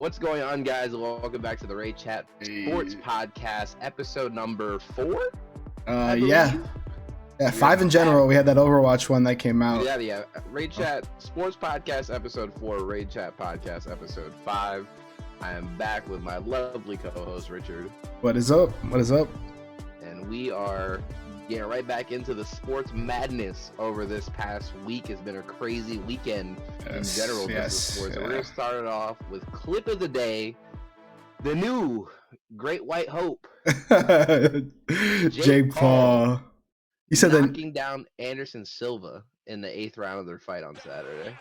What's going on, guys? Welcome back to the Raidchat Sports Podcast, episode number 4. Yeah, 5 in general. We had that Overwatch one that came out. Yeah. Raidchat Sports Podcast, episode 4. Raidchat Podcast, episode 5. I am back with my lovely co-host Richard. What is up? And we are getting right back into the sports madness over this past week. It's been a crazy weekend in general. So we're going to start it off with clip of the day. The new Great White Hope. Jake Paul. You said knocking down Anderson Silva in the 8th round of their fight on Saturday.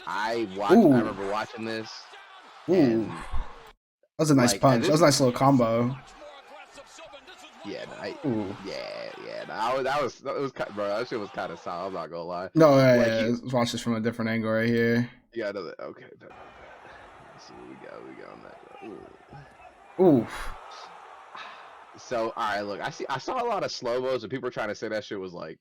I remember watching this. Ooh. That was a nice punch. That was a nice little combo. Yeah, that was bro. That shit was kind of solid. I'm not gonna lie. No, let's watch this from a different angle right here. Yeah, okay. Let's see what we got on that. Ooh. So, all right, look, I saw a lot of slow-mos, and people were trying to say that shit was like.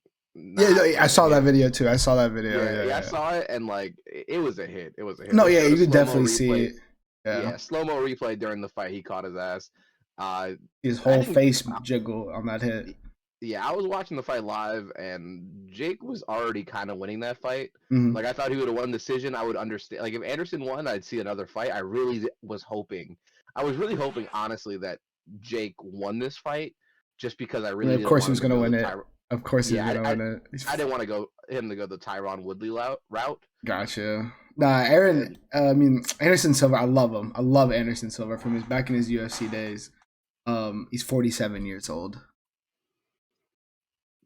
I saw that video too. I saw it, and like it was a hit. No, yeah, you could definitely see it. Yeah, slow-mo replay during the fight. He caught his ass. His whole face jiggle on that hit. Yeah, I was watching the fight live, and Jake was already kind of winning that fight. Mm-hmm. Like, I thought he would have won the decision. I would understand. Like, if Anderson won, I'd see another fight. I really was hoping. I was really hoping, honestly, that Jake won this fight, just because I really. Of course, he was going to win it. Of course, he was going to win it. I didn't want to him to go the Tyron Woodley route. Gotcha. Nah, Anderson Silva. I love him. I love Anderson Silva from back in his UFC days. He's 47 years old.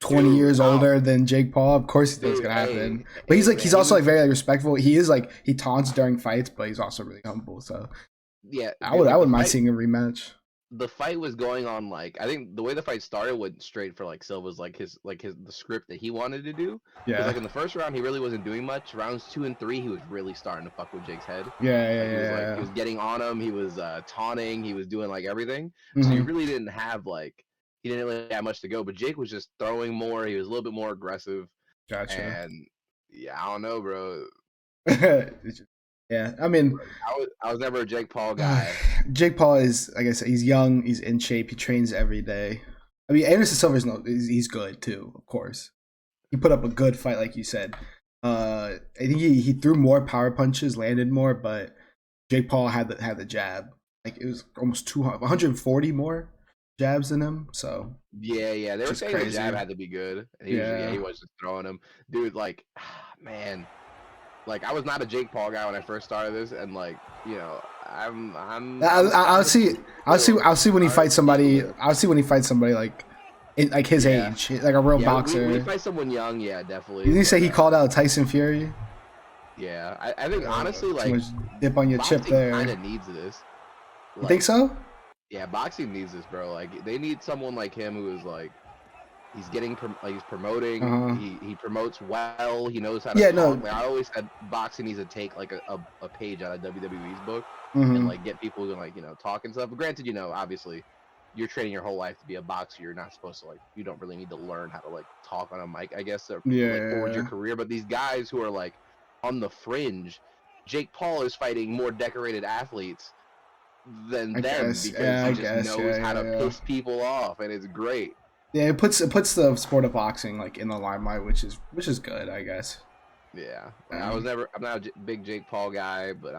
20 years older than Jake Paul. Of course, it's gonna happen. But he's also very respectful. He is he taunts during fights, but he's also really humble. So yeah, I wouldn't mind seeing a rematch. The fight was going on I think the way the fight started went straight for Silva's the script that he wanted to do. Yeah. In the first round he really wasn't doing much. Rounds 2 and 3 he was really starting to fuck with Jake's head. Yeah. He was getting on him. He was taunting. He was doing everything. Mm-hmm. So you really didn't have he didn't really have much to go. But Jake was just throwing more. He was a little bit more aggressive. Gotcha. And yeah, I don't know, bro. Yeah, I mean, I was never a Jake Paul guy. Jake Paul is, like I said, he's young, he's in shape, he trains every day. I mean, Anderson Silva he's good too, of course. He put up a good fight, like you said. I think he threw more power punches, landed more, but Jake Paul had the jab. It was almost 140 more jabs than him. So yeah, they were saying crazy. The jab had to be good. He was just throwing them, dude. Man. I was not a Jake Paul guy when I first started this, and I'll see when he fights somebody. I'll see when he fights somebody his age, like a real boxer. When he fights someone young, yeah, definitely. Did you say he called out Tyson Fury? Yeah, I think honestly, too much dip on your chip there. Kind of needs this. You think so? Yeah, boxing needs this, bro. They need someone like him who is he's promoting. Uh-huh. He promotes well. He knows how to talk. No. I always said boxing needs to take a page out of WWE's book mm-hmm. and get people to talk and stuff. But granted, obviously, you're training your whole life to be a boxer. You're not supposed to you don't really need to learn how to talk on a mic, I guess, or forward your career. But these guys who are on the fringe, Jake Paul is fighting more decorated athletes than them because he just knows how to piss people off, and it's great. Yeah, it puts the sport of boxing in the limelight, which is good, I guess. Yeah, I'm not a big Jake Paul guy, but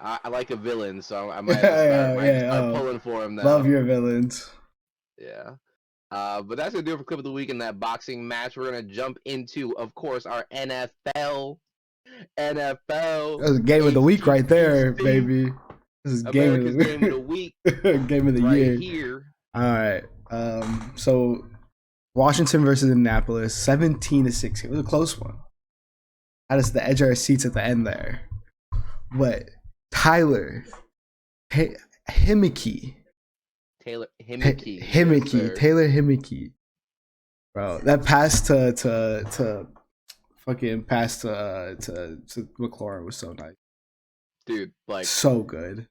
I like a villain, so I might start pulling for him now. Love your villains. Yeah, but that's gonna do it for clip of the week in that boxing match. We're gonna jump into, of course, our NFL. That was game of the week right there, baby. This is game of the week. Game of the year. Here. All right. So Washington versus Indianapolis, 17-16. It was a close one. Had us the edge of our seats at the end there. But Taylor Heinicke. Bro, that pass to McLaurin was so nice. Dude, so good.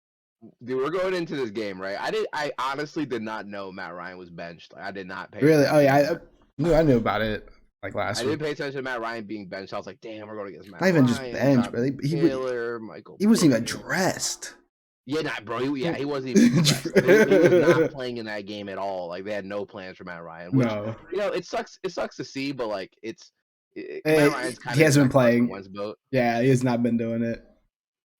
Dude, we're going into this game, right? I honestly did not know Matt Ryan was benched. I did not pay. Really? Oh yeah, I knew about it. like last I week. didn't pay attention to Matt Ryan being benched. I was like, damn, we're going against Matt Not even just Ryan, bench, Jonathan but Taylor, Michael he wasn't even Pittman. dressed. Yeah, bro. He wasn't even dressed. He was not playing in that game at all. Like they had no plans for Matt Ryan, which No, it sucks. It sucks to see, but like Matt Ryan's kind he of in hasn't that been Carson playing. Wentz boat. Yeah, he has not been doing it.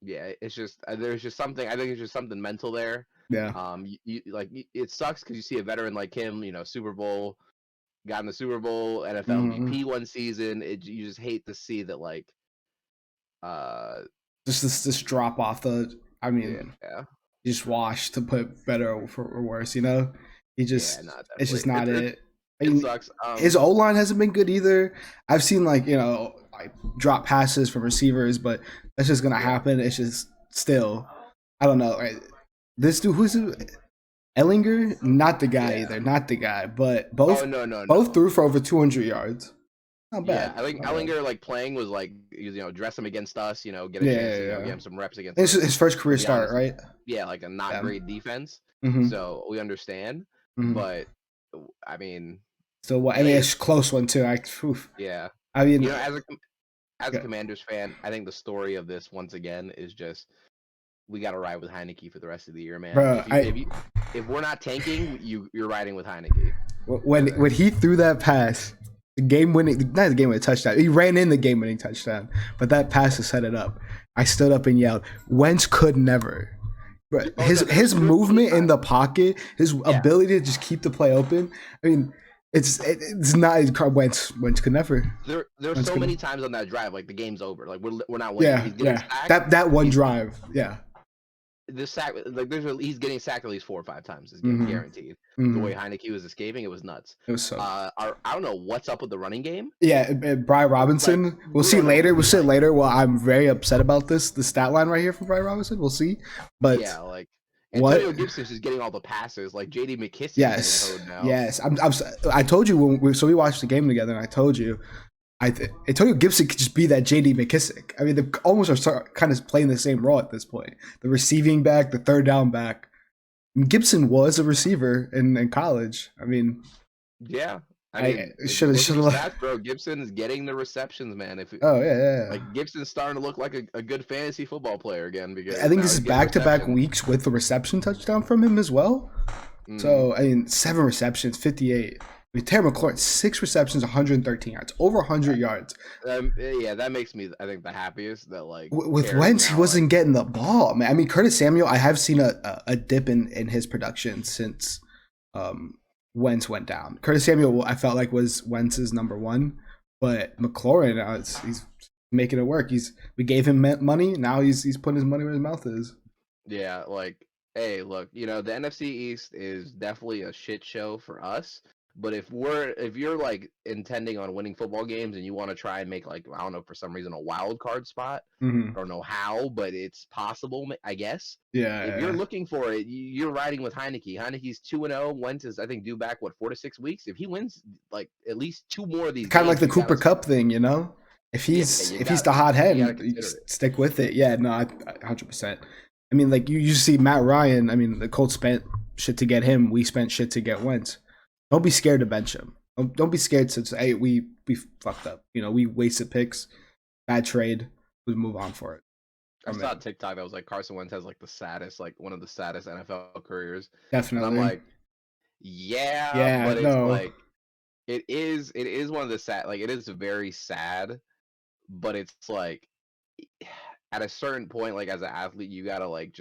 Yeah, it's just there's just something. I think it's just something mental there. Yeah. It sucks because you see a veteran like him, Super Bowl, got in the Super Bowl, NFL MVP one season. You just hate to see that, like, just this drop off the. I mean, yeah. just washed to put better or worse. He just it's just not it. It sucks. His O line hasn't been good either. I've seen like drop passes from receivers, but that's just gonna happen. It's just still, I don't know. Right? This dude, who's it? Ellinger, not the guy either, not the guy. But both both threw for over 200 yards. Not bad. Yeah, I think Ellinger like playing was like dress him against us, get a chance to get him some reps against. It's his first career start, right? Yeah, like a not great defense. So we understand, but I mean, so what? I mean, it's a close one too. Yeah, I mean, as a Commanders fan, I think the story of this once again is just we got to ride with Heinicke for the rest of the year, man. Bro, if we're not tanking, you're riding with Heinicke. When he threw that pass, not the game winning touchdown. He ran in the game winning touchdown, but that pass to set it up. I stood up and yelled, "Wentz could never." But his movement in the pocket, his ability to just keep the play open. I mean, it's not Wentz could never. There's so many times on that drive, like the game's over, like we're not winning. Yeah, that one drive, yeah. This sack, like he's getting sacked at least 4 or 5 times. Is guaranteed. The way Heinicke was escaping, it was nuts. It was so. I don't know what's up with the running game. Yeah, Brian Robinson. Like, we'll see later. We'll see later. Well, I'm very upset about this. The stat line right here for Brian Robinson. We'll see. But yeah, like Antonio Gibson's just getting all the passes. Like J.D. McKissick. Yes. Now. Yes. I told you when we watched the game together, and I told you. Antonio Gibson could just be that J.D. McKissick. I mean, they almost are kind of playing the same role at this point. The receiving back, the third down back. Gibson was a receiver in college. I mean, yeah. I mean, should have. Bro, Gibson is getting the receptions, man. Like Gibson's starting to look like a good fantasy football player again. Because I think this is back-to-back weeks with the reception touchdown from him as well. So I mean, 7 receptions, 58. I mean, Terry McLaurin, 6 receptions, 113 yards, over 100 yards. Yeah, that makes me, I think, the happiest that like with Wentz, he wasn't getting the ball. Man, I mean, Curtis Samuel, I have seen a dip in his production since Wentz went down. Curtis Samuel, I felt like was Wentz's number 1, but McLaurin, he's making it work. We gave him money, now he's putting his money where his mouth is. Yeah, like, hey, look, the NFC East is definitely a shit show for us. But if you're like intending on winning football games and you want to try and make like, I don't know, for some reason a wild card spot, I don't know how, but it's possible, I guess. Yeah. If you're looking for it, you're riding with Heinicke. Heinicke's 2-0. Wentz is, I think, due back 4 to 6 weeks. If he wins like at least 2 more of these, kind of like the Cooper Cup thing, If he's the hot head, you stick with it. Yeah, no, 100%. I mean, like you see Matt Ryan. I mean, the Colts spent shit to get him. We spent shit to get Wentz. Don't be scared to bench him. Don't be scared to say, hey, we fucked up. We wasted picks. Bad trade. We move on for it. I saw TikTok that was like Carson Wentz has like the saddest, like one of the saddest NFL careers. Definitely. And I'm like, yeah, but it's like it is one of the sad, like it is very sad, but it's like at a certain point, like as an athlete, you gotta like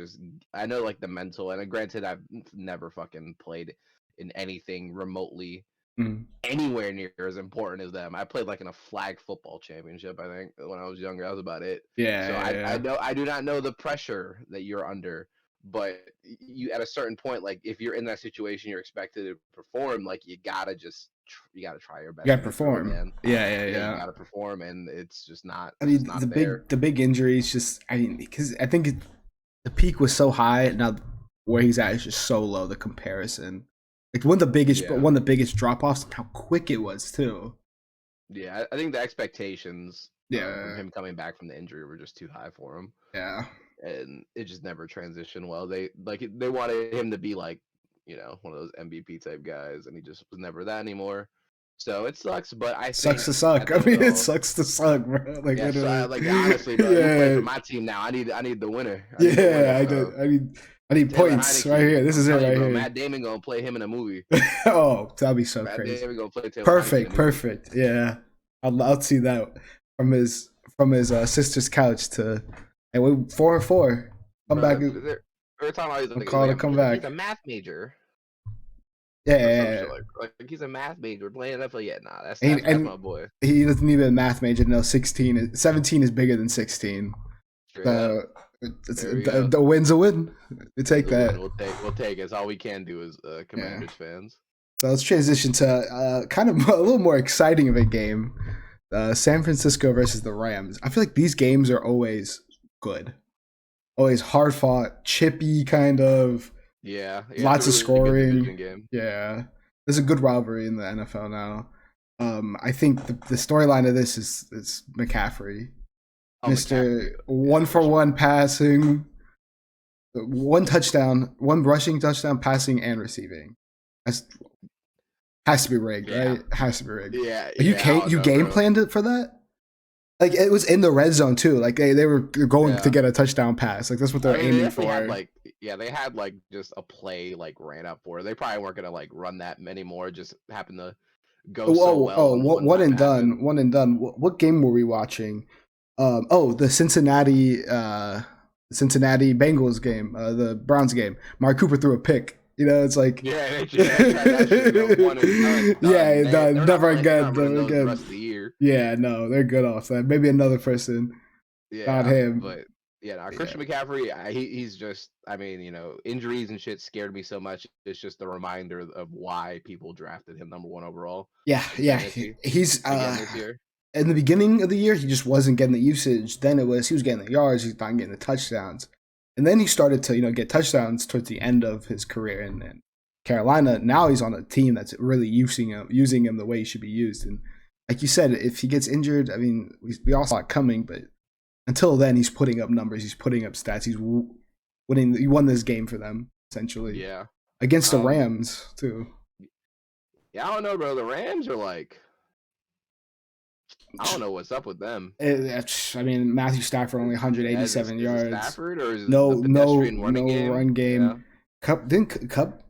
I know like the mental, and granted I've never fucking played in anything remotely anywhere near as important as them. I played like in a flag football championship, I think, when I was younger. That was about it. Yeah. So I do not know the pressure that you're under, but you at a certain point, like if you're in that situation, you're expected to perform. Like you gotta try your best. You gotta perform. Yeah. You gotta perform, and it's just not. I mean, the big injuries. Just because I think the peak was so high. Now where he's at is just so low. The comparison. Like one of the biggest drop offs, how quick it was too. Yeah, I think the expectations from him coming back from the injury were just too high for him. Yeah, and it just never transitioned well. They wanted him to be like one of those MVP type guys, and he just was never that anymore. So it sucks, but I Sucks think to suck. I mean, it sucks to suck, bro. Like yeah, so literally. like honestly, bro, you play for my team now. I need the winner. I need the winner. Yeah, So I need Taylor points right Heinicke, here. This I'm is it telling you, right bro. here. Matt Damon gonna play him in a movie. Oh, that'd be so Matt crazy. Damon gonna play Taylor Heinicke in a Perfect, movie. perfect. Yeah, I'll see that from his sister's couch to, and we 4-4. Come back. Bro, every time I was I'm like, calling to come he's back. a math major or some Yeah, shit like he's a math major playing NFL. Yeah, nah, that's and my boy. he doesn't even a math major. No, 17 is bigger than 16. Straight up. So There we go. the win's a win. We take The win. that. We'll take it. It's all we can do as Yeah. Commanders fans. So let's transition to kind of a little more exciting of a game. San Francisco versus the Rams. I feel like these games are always good. Always hard fought, chippy kind of. Yeah, Lots of it's a really good scoring. division game. Yeah. There's a good rivalry in the NFL now. I think the storyline of this is McCaffrey. Mr. McCaffrey. 1-for-1 passing, one touchdown, one rushing touchdown, passing and receiving. That's has to be rigged, right? Has to be rigged. Yeah. You game planned it for that? Like it was in the red zone too. Like they were going to get a touchdown pass. Like that's what they're aiming for. They had like just a play like ran up for. They probably weren't gonna like run that many more. Just happened to go so well. One and done. One and done. What game were we watching? The Cincinnati Bengals game, the Browns game. Mark Cooper threw a pick. You know, it's like yeah, done. Never again. The rest of the year. Yeah, no, they're good off that. Maybe another person. Yeah, not him. But Christian McCaffrey, he's just. I mean, injuries and shit scared me so much. It's just a reminder of why people drafted him number 1 overall. Yeah. He's this year. In the beginning of the year, he just wasn't getting the usage. Then he was getting the yards, he's not getting the touchdowns. And then he started to, get touchdowns towards the end of his career in Carolina. Now he's on a team that's really using him the way he should be used. And like you said, if he gets injured, I mean, we all saw it coming, but until then, he's putting up numbers, he's putting up stats, he's winning. He won this game for them essentially. Yeah, against the Rams too. Yeah, I don't know, bro. The Rams are like. I don't know what's up with them. I mean, Matthew Stafford only 187 yards. Stafford or is no run game. Yeah. Cup.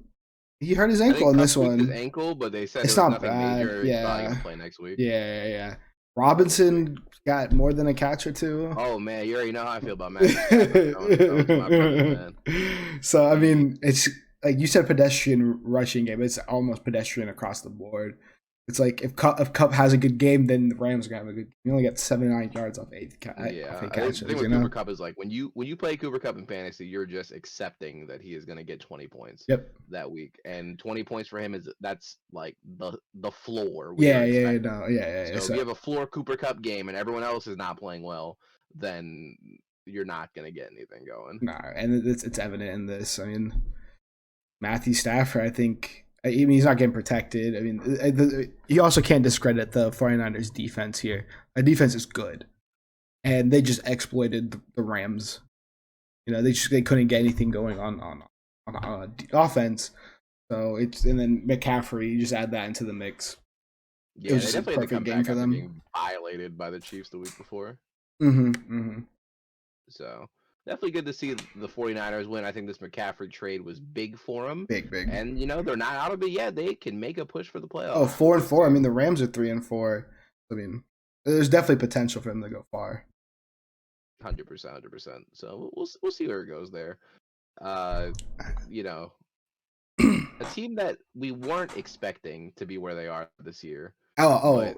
He hurt his ankle in this one. His ankle, but they said it's not bad. Major. Yeah, he can play next week. Yeah. Robinson got more than a catch or two. Oh man, you already know how I feel about Matthew Stafford. So I mean, it's like you said, pedestrian rushing game. It's almost pedestrian across the board. It's like if Cup has a good game, then the Rams are gonna have a good game. You only get 79 yards off 8 catches. I think with Cooper Kupp is like when you play Cooper Kupp in fantasy, you're just accepting that he is gonna get 20 points that week, and 20 points for him that's like the floor. So if you have a floor Cooper Kupp game and everyone else is not playing well, then you're not gonna get anything going. Nah, and it's evident in this. I mean, Matthew Stafford, I think. I mean, he's not getting protected. I mean, you also can't discredit the 49ers defense here. Our defense is good. And they just exploited the Rams. They couldn't get anything going on offense. So and then McCaffrey, you just add that into the mix. Yeah, it was just a perfect game for them. Being violated by the Chiefs the week before. So definitely good to see the 49ers win. I think this McCaffrey trade was big for them. Big. And, they're not out of it yet. They can make a push for the playoffs. Oh, 4-4. I mean, the Rams are 3-4. I mean, there's definitely potential for them to go far. 100%. So we'll see where it goes there. A team that we weren't expecting to be where they are this year. Oh.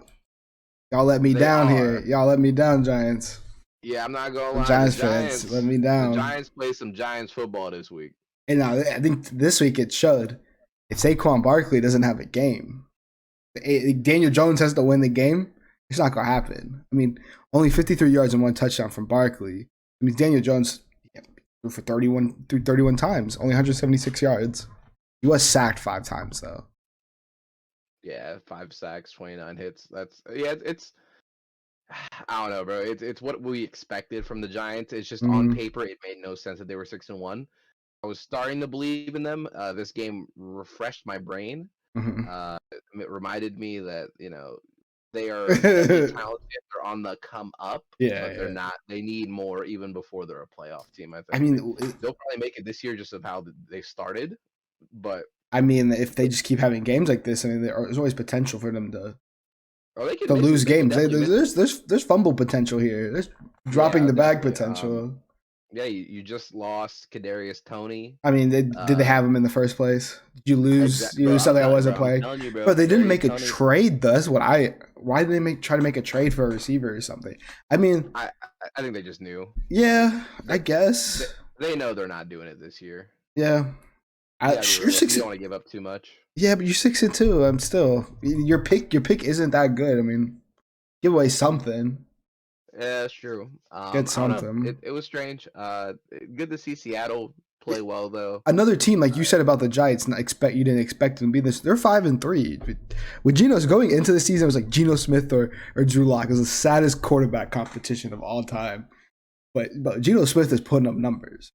Y'all let me down here. Y'all let me down, Giants. Yeah, I'm not gonna lie. Giants fans let me down. The Giants play some Giants football this week. And I think this week it showed. If Saquon Barkley doesn't have a game, Daniel Jones has to win the game. It's not gonna happen. I mean, only 53 yards and 1 touchdown from Barkley. I mean, Daniel Jones threw for 31 times, only 176 yards. He was sacked 5 times though. Yeah, 5 sacks, 29 hits. It's. I don't know, bro. It's what we expected from the Giants. It's just on paper, it made no sense that they were 6-1. I was starting to believe in them. This game refreshed my brain. It reminded me that they are definitely talented. They're on the come up, but they're not. They need more even before they're a playoff team. I think. They'll probably make it this year just of how they started, but I mean, if they just keep having games like this, I mean, there's always potential for them to lose games. There's fumble potential here. There's dropping the bag potential. Yeah, you just lost Kadarius Toney. I mean, did they have him in the first place? Did you lose? You lose something I wasn't playing. But they didn't make a trade. That's what I. Why did they try to make a trade for a receiver or something? I mean, I think they just knew. Yeah, I guess they know they're not doing it this year. Yeah, you're 6. You don't want to give up too much. Yeah, but you're 6-2. I'm still your pick isn't that good. I mean, give away something. Yeah, that's true. Get something. It was strange. Good to see Seattle play well though. Another team, like you said about the Giants, you didn't expect them to be this. They're 5-3. With Geno's going into the season, it was like Geno Smith or Drew Lock. It was the saddest quarterback competition of all time. But Geno Smith is putting up numbers.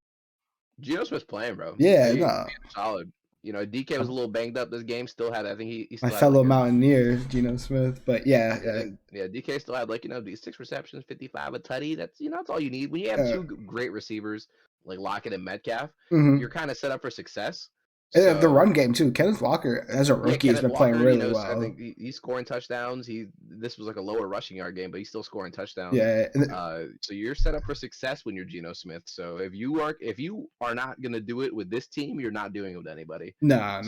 Geno Smith's playing, bro. Yeah, he's solid. DK was a little banged up this game. Still had, I think he still my fellow Mountaineer, Geno Smith. But yeah. DK still had these 6 receptions, 55 a tutty. That's that's all you need when you have 2 great receivers like Lockett and Metcalf. You're kind of set up for success. So, the run game too. Kenneth Walker, as a rookie, has been playing really well. I think he's scoring touchdowns. This was like a lower rushing yard game, but he's still scoring touchdowns. Yeah. So you're set up for success when you're Geno Smith. So if you are not gonna do it with this team, you're not doing it with anybody. No.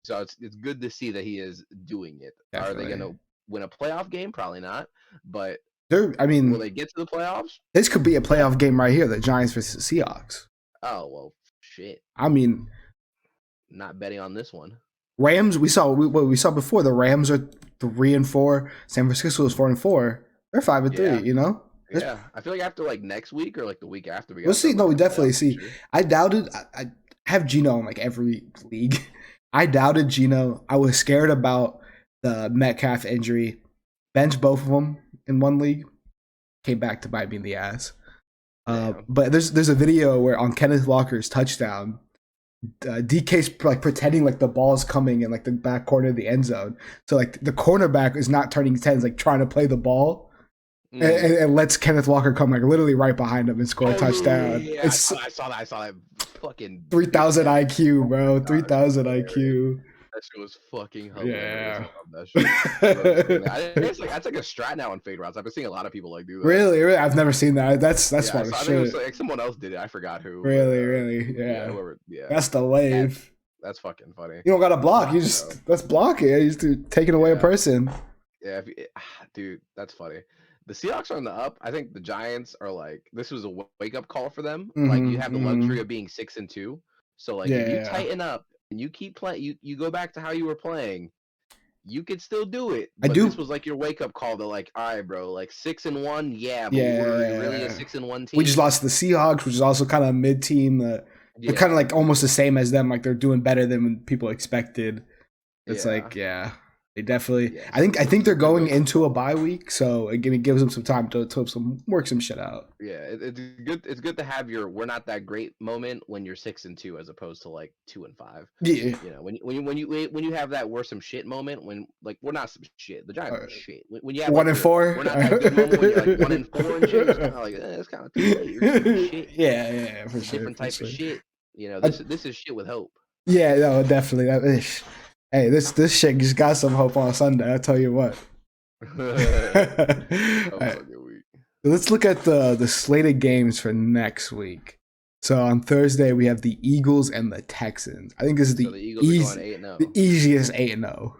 So it's good to see that he is doing it. Definitely. Are they gonna win a playoff game? Probably not. But will they get to the playoffs? This could be a playoff game right here. The Giants versus Seahawks. Oh well, shit. I mean. Not betting on this one. Rams, we saw before. The Rams are 3-4. San Francisco is 4-4. They're 5-3. Yeah, I feel like after next week or the week after we'll see. No, we definitely see. Sure. I doubted. I have Geno in every league. I doubted Geno. I was scared about the Metcalf injury. Bench both of them in one league. Came back to bite me in the ass. But there's a video where on Kenneth Walker's touchdown. DK's pretending the ball's coming in the back corner of the end zone. So the cornerback is not turning his head, trying to play the ball and lets Kenneth Walker come literally right behind him and score a touchdown. Yeah, I saw that fucking 3,000 IQ, bro. 3,000 IQ. That shit was fucking hilarious. Yeah. That shit. That's a strat now in fade routes. I've been seeing a lot of people do that. Really? I've never seen that. That's smart shit. I think it was someone else did it. I forgot who. Really? Yeah. That's the wave. That's fucking funny. You don't got to block. You just let's block it. You just taking away a person. Yeah, dude, that's funny. The Seahawks are on the up. I think the Giants are this was a wake up call for them. You have the luxury of being 6-2. So if you tighten up and you keep playing, you go back to how you were playing, you could still do it. But this was your wake up call to all right, bro, 6-1, yeah, but we're really a 6-1 team. We just lost to the Seahawks, which is also kind of a mid team. They're kind of almost the same as them. They're doing better than people expected. It's they definitely. Yeah. I think they're going into a bye week, so it gives them some time to work some shit out. Yeah, it's good. It's good to have your "we're not that great" moment when you're 6-2, as opposed to 2-5. Yeah, when you have that "we're some shit" moment when we're not some shit. The Giants are shit. When you have 1-4, we're not that good moment when you're 1-4 and shit. It's kind of it's kind of too late. You're shit. Yeah, for sure. Different type of shit. This is shit with hope. Yeah, no, definitely. Hey, this shit just got some hope on Sunday. I'll tell you what. Right. Let's look at the slated games for next week. So on Thursday we have the Eagles and the Texans. I think this is the easiest 8-0.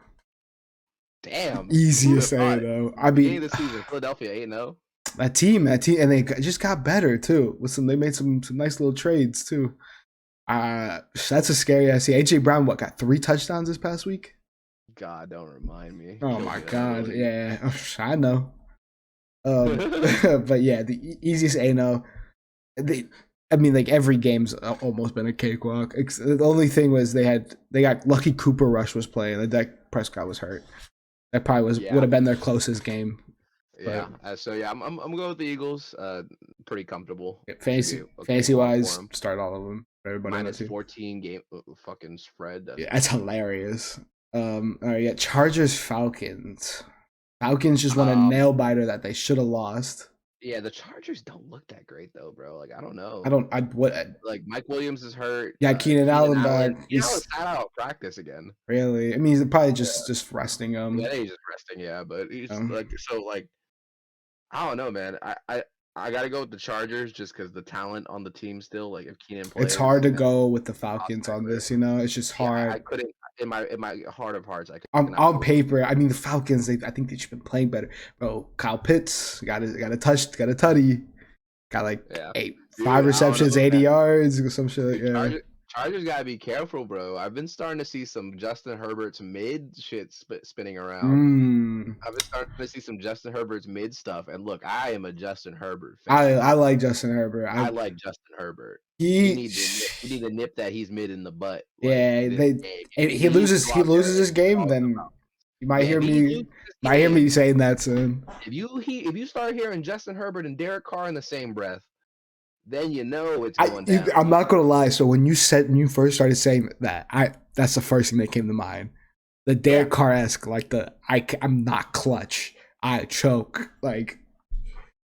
Damn. Easiest 8-0. I mean, the season, Philadelphia 8-0. That team, and they just got better too. They made some nice little trades too. That's a scary ass. AJ Brown, got 3 touchdowns this past week? God, don't remind me. Oh my God, yeah, I know. But yeah, the easiest 8-0. Every game's almost been a cakewalk. The only thing was they got lucky. Cooper Rush was playing, and Dak Prescott was hurt. That probably would have been their closest game. Yeah. I'm going with the Eagles. Pretty comfortable. Fantasy wise, start all of them. Everybody -14 game fucking spread. That's hilarious. All right, yeah, Chargers Falcons. Falcons just won a nail biter that they should have lost. Yeah, the Chargers don't look that great though, bro. Like I don't I know. don't. I what? Like Mike Williams is hurt. Yeah, Keenan Keenan Allen Allen. back. Keenan Allen He's sat out of practice again. really. I mean, he's probably Yeah. just resting Yeah, him. he's just resting. Yeah, but he's like so like I don't know, man. I gotta go with the Chargers just because the talent on the team still. Like if Keenan It's plays, hard to and go with the Falcons on this. You know, it's just yeah, hard. I couldn't in my heart of hearts. I cannot On paper, I mean, the Falcons. I think they should have been playing better, bro. Kyle Pitts got a tutty, got like yeah. 5 receptions, 80 yards, or some shit. Dude, Yeah. Chargers gotta be careful, bro. I've been starting to see some Justin Herbert's mid shit spinning around. I've been starting to see some Justin Herbert's mid stuff, and look, I am a Justin Herbert fan. I like Justin Herbert. I like Justin Herbert. You need to nip that he's mid in the butt. Like, yeah, he loses his game, then you might hear me saying that soon. If you start hearing Justin Herbert and Derek Carr in the same breath, then you know it's going down. I'm not gonna lie. So when you first started saying that, that's the first thing that came to mind. The Derek Carr-esque, like I'm not clutch. I choke. Like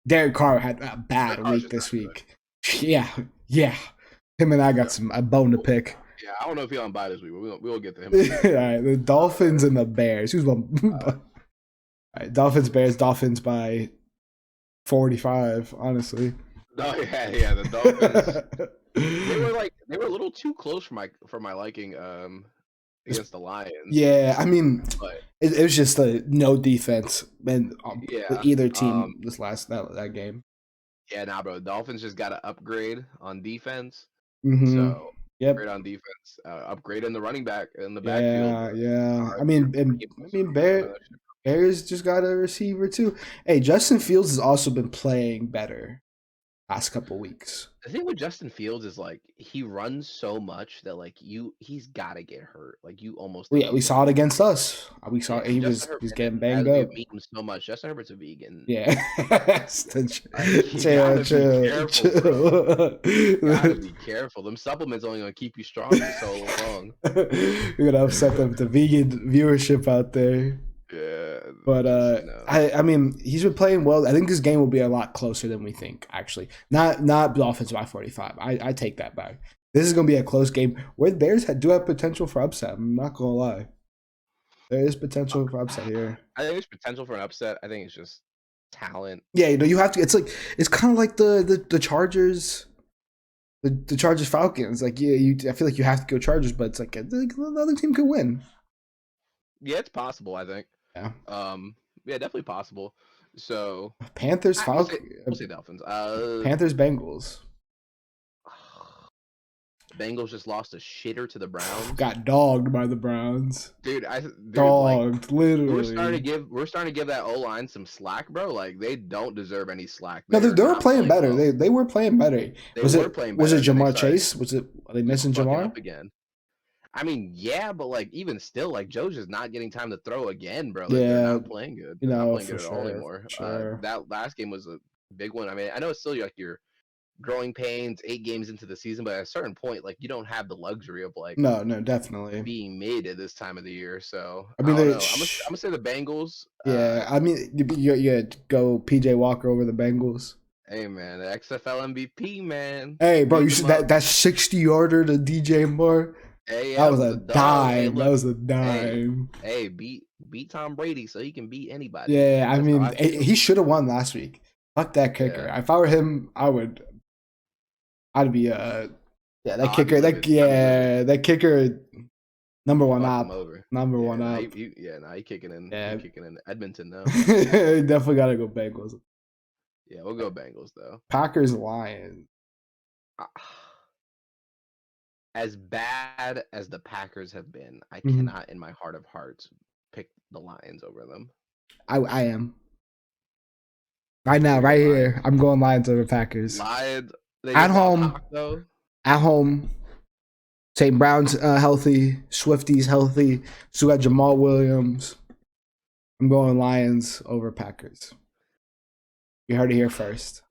Derek Carr had a bad week this week. Yeah. Him and I got a bone to pick. Yeah, I don't know if he'll on bye this week, but we'll get to him. All right, the Dolphins and the Bears. Who's one? All right, Dolphins, Bears. Dolphins by 45. Honestly. Oh yeah, the Dolphins. they were a little too close for my liking against the Lions. Yeah, I mean, it was just no defense and either team this that game. Yeah, nah, bro. Dolphins just got to upgrade on defense. Mm-hmm. So upgrade on defense, upgrade in the running back in the backfield. Yeah. I mean, Bears just got a receiver too. Hey, Justin Fields has also been playing better last couple weeks. The thing with Justin Fields is like he runs so much that like he's got to get hurt. Like you almost. We saw it against us. We saw he was getting banged up. Beat him so much. Justin Herbert's a vegan. Yeah. Chill. Gotta be careful. Them supplements only gonna keep you strong for so long. We're gonna upset the vegan viewership out there. Yeah, but I mean, he's been playing well. I think this game will be a lot closer than we think. Actually, not Dolphins by 45. I take that back. This is gonna be a close game where the Bears do have potential for upset. I'm not gonna lie. There is potential for upset here. I think there's potential for an upset. I think it's just talent. Yeah, you have to. It's kind of like the Chargers. The Chargers Falcons. Like I feel like you have to go Chargers, but it's like another team could win. Yeah, it's possible. I think. Yeah. Yeah, definitely possible. So Panthers, Falcons. We'll say Dolphins. Panthers, Bengals. Bengals just lost a shitter to the Browns. Got dogged by the Browns. Dude, dogged, literally. We're starting to give that O-line some slack, bro. Like they don't deserve any slack. No, they were playing better. Well. They were playing better. Was it Jamar Chase? Are they missing Jamar up again? I mean, yeah, but like even still, like Joe's just not getting time to throw again, bro. Like, they're not playing good. They're not playing good at all anymore. Sure. That last game was a big one. I mean, I know it's still like your growing pains 8 games into the season, but at a certain point, like you don't have the luxury of like no, definitely being made at this time of the year. So I mean, I'm gonna say the Bengals. Yeah, I mean, you go PJ Walker over the Bengals. Hey man, the XFL MVP man. Hey bro, you should that 60-yarder to DJ Moore. Hey, that was a dime. That was a dime. Hey, beat Tom Brady so he can beat anybody. Yeah, I mean, he should have won last week. Fuck that kicker. Yeah. If I were him, I'd be that kicker. That kicker. Number one up. Number one up. He kicking in. Yeah. Kicking in Edmonton now. Definitely gotta go Bengals. Yeah, we'll go Bengals though. Packers, Lions. As bad as the Packers have been, I cannot, in my heart of hearts, pick the Lions over them. I am. Right now, right here, I'm going Lions over Packers. Lions at home. At home. St. Brown's healthy. Swifty's healthy. Still got Jamal Williams. I'm going Lions over Packers. You heard it here first.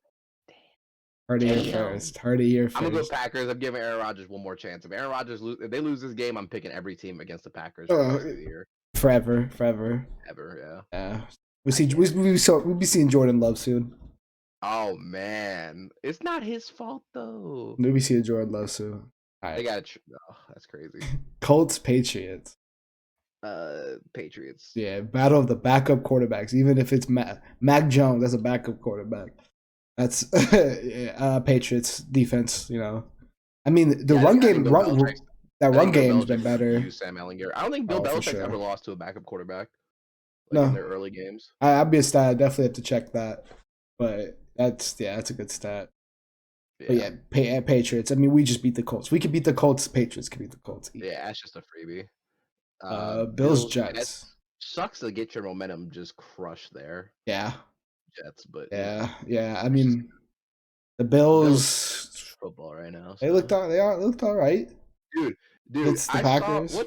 Heard it here first. Heard it here first. I'm gonna go Packers. I'm giving Aaron Rodgers one more chance. If Aaron Rodgers if they lose this game, I'm picking every team against the Packers for the rest of the year. Forever. Ever, yeah. We'll be seeing Jordan Love soon. Oh man, it's not his fault though. We'll be seeing Jordan Love soon. All right. They got that's crazy. Colts, Patriots. Patriots. Yeah, battle of the backup quarterbacks. Even if it's Mac Jones, that's a backup quarterback. That's Patriots defense. You know, I mean the run game. Run game's been better. Sam Ellinger. I don't think Bill Belichick's ever lost to a backup quarterback. No, in their early games. I'd be a stat. I definitely have to check that. But that's a good stat. Yeah. But yeah, Patriots. I mean, we just beat the Colts. We could beat the Colts. Patriots could beat the Colts. Yeah, that's just a freebie. Bills, Jets. Sucks to get your momentum just crushed there. Yeah. Jets, but yeah. I mean, the Bills football right now. So. They looked all right. Dude, it's the Packers.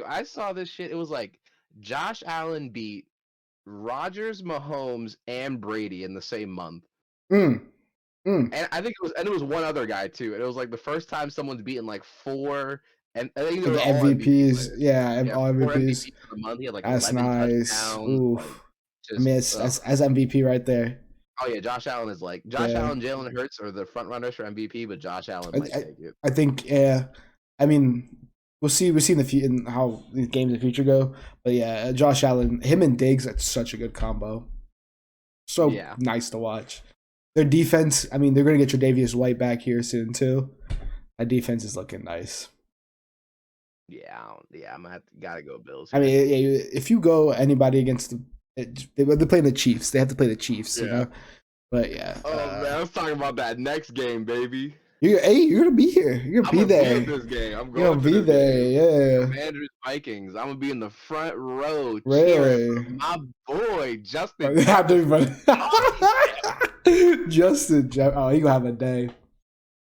I saw this shit. It was like Josh Allen beat Rodgers, Mahomes, and Brady in the same month. And I think it was one other guy too. And it was like the first time someone's beaten like 4 and I think the MVPs. All MVPs. For the month. He had like that's 11 nice. touchdowns. Oof. I mean, it's as MVP right there. Oh yeah, Josh Allen is like Allen, Jalen Hurts are the front runners for MVP, but Josh Allen might take it. I think I mean, we'll see in how these games in the future go. But yeah, Josh Allen, him and Diggs, that's such a good combo. So nice to watch. Their defense, I mean, they're gonna get Tre'Davious White back here soon too. That defense is looking nice. Yeah, I'm gotta go Bills. I mean, if you go anybody against they're playing the Chiefs. They have to play the Chiefs, you know. But yeah. Oh man, I was talking about that next game, baby. You're gonna be here. You're gonna be there. This game. I'm going to be there. Yeah. Commanders Vikings. I'm gonna be in the front row cheering for my boy Justin. Justin, he gonna have a day.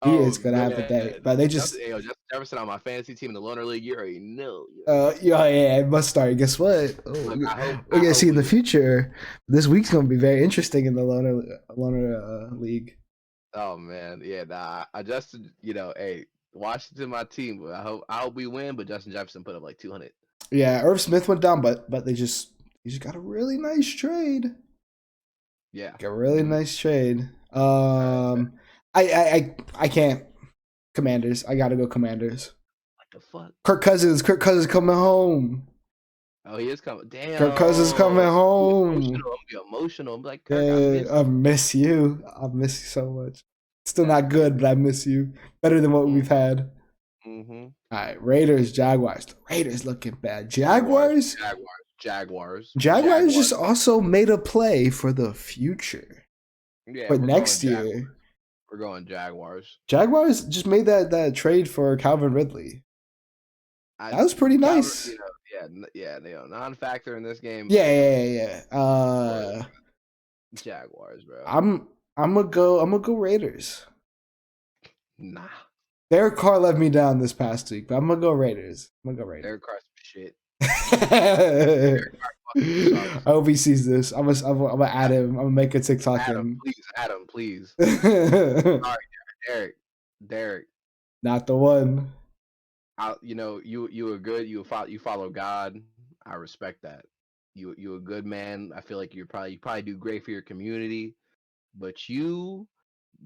He is gonna have a day. But they just Justin Jefferson on my fantasy team in the Loner League. You already know. Yeah, it must start. Guess what? We're gonna see in the future. This week's gonna be very interesting in the Loner League. Oh man, yeah. I Justin, hey, Washington, my team. I hope we win. But Justin Jefferson put up like 200. Yeah, Irv Smith went down, but they just got a really nice trade. Yeah, got a really nice trade. I can't. Commanders. I gotta go Commanders. What the fuck? Kirk Cousins coming home. Oh, he is coming. Damn. Kirk Cousins coming home. I'm gonna be emotional. I'm like, Kirk, I miss you. I miss you so much. Still not good, but I miss you. Better than what we've had. Mm-hmm. All right, Raiders, Jaguars. The Raiders looking bad. Jaguars just also made a play for the future. Yeah, but next year. We're going Jaguars. Jaguars just made that trade for Calvin Ridley. That was pretty nice. Non-factor in this game. Yeah. Jaguars, bro. I'm gonna go Raiders. Nah. Derek Carr let me down this past week, but I'm gonna go Raiders. Derek Carr's shit. I hope he sees this. I'm gonna add him. I'm gonna make a TikTok. Add him, please. Sorry, Derek. Not the one. You were good. You follow God. I respect that. You a good man. I feel like you probably do great for your community, but you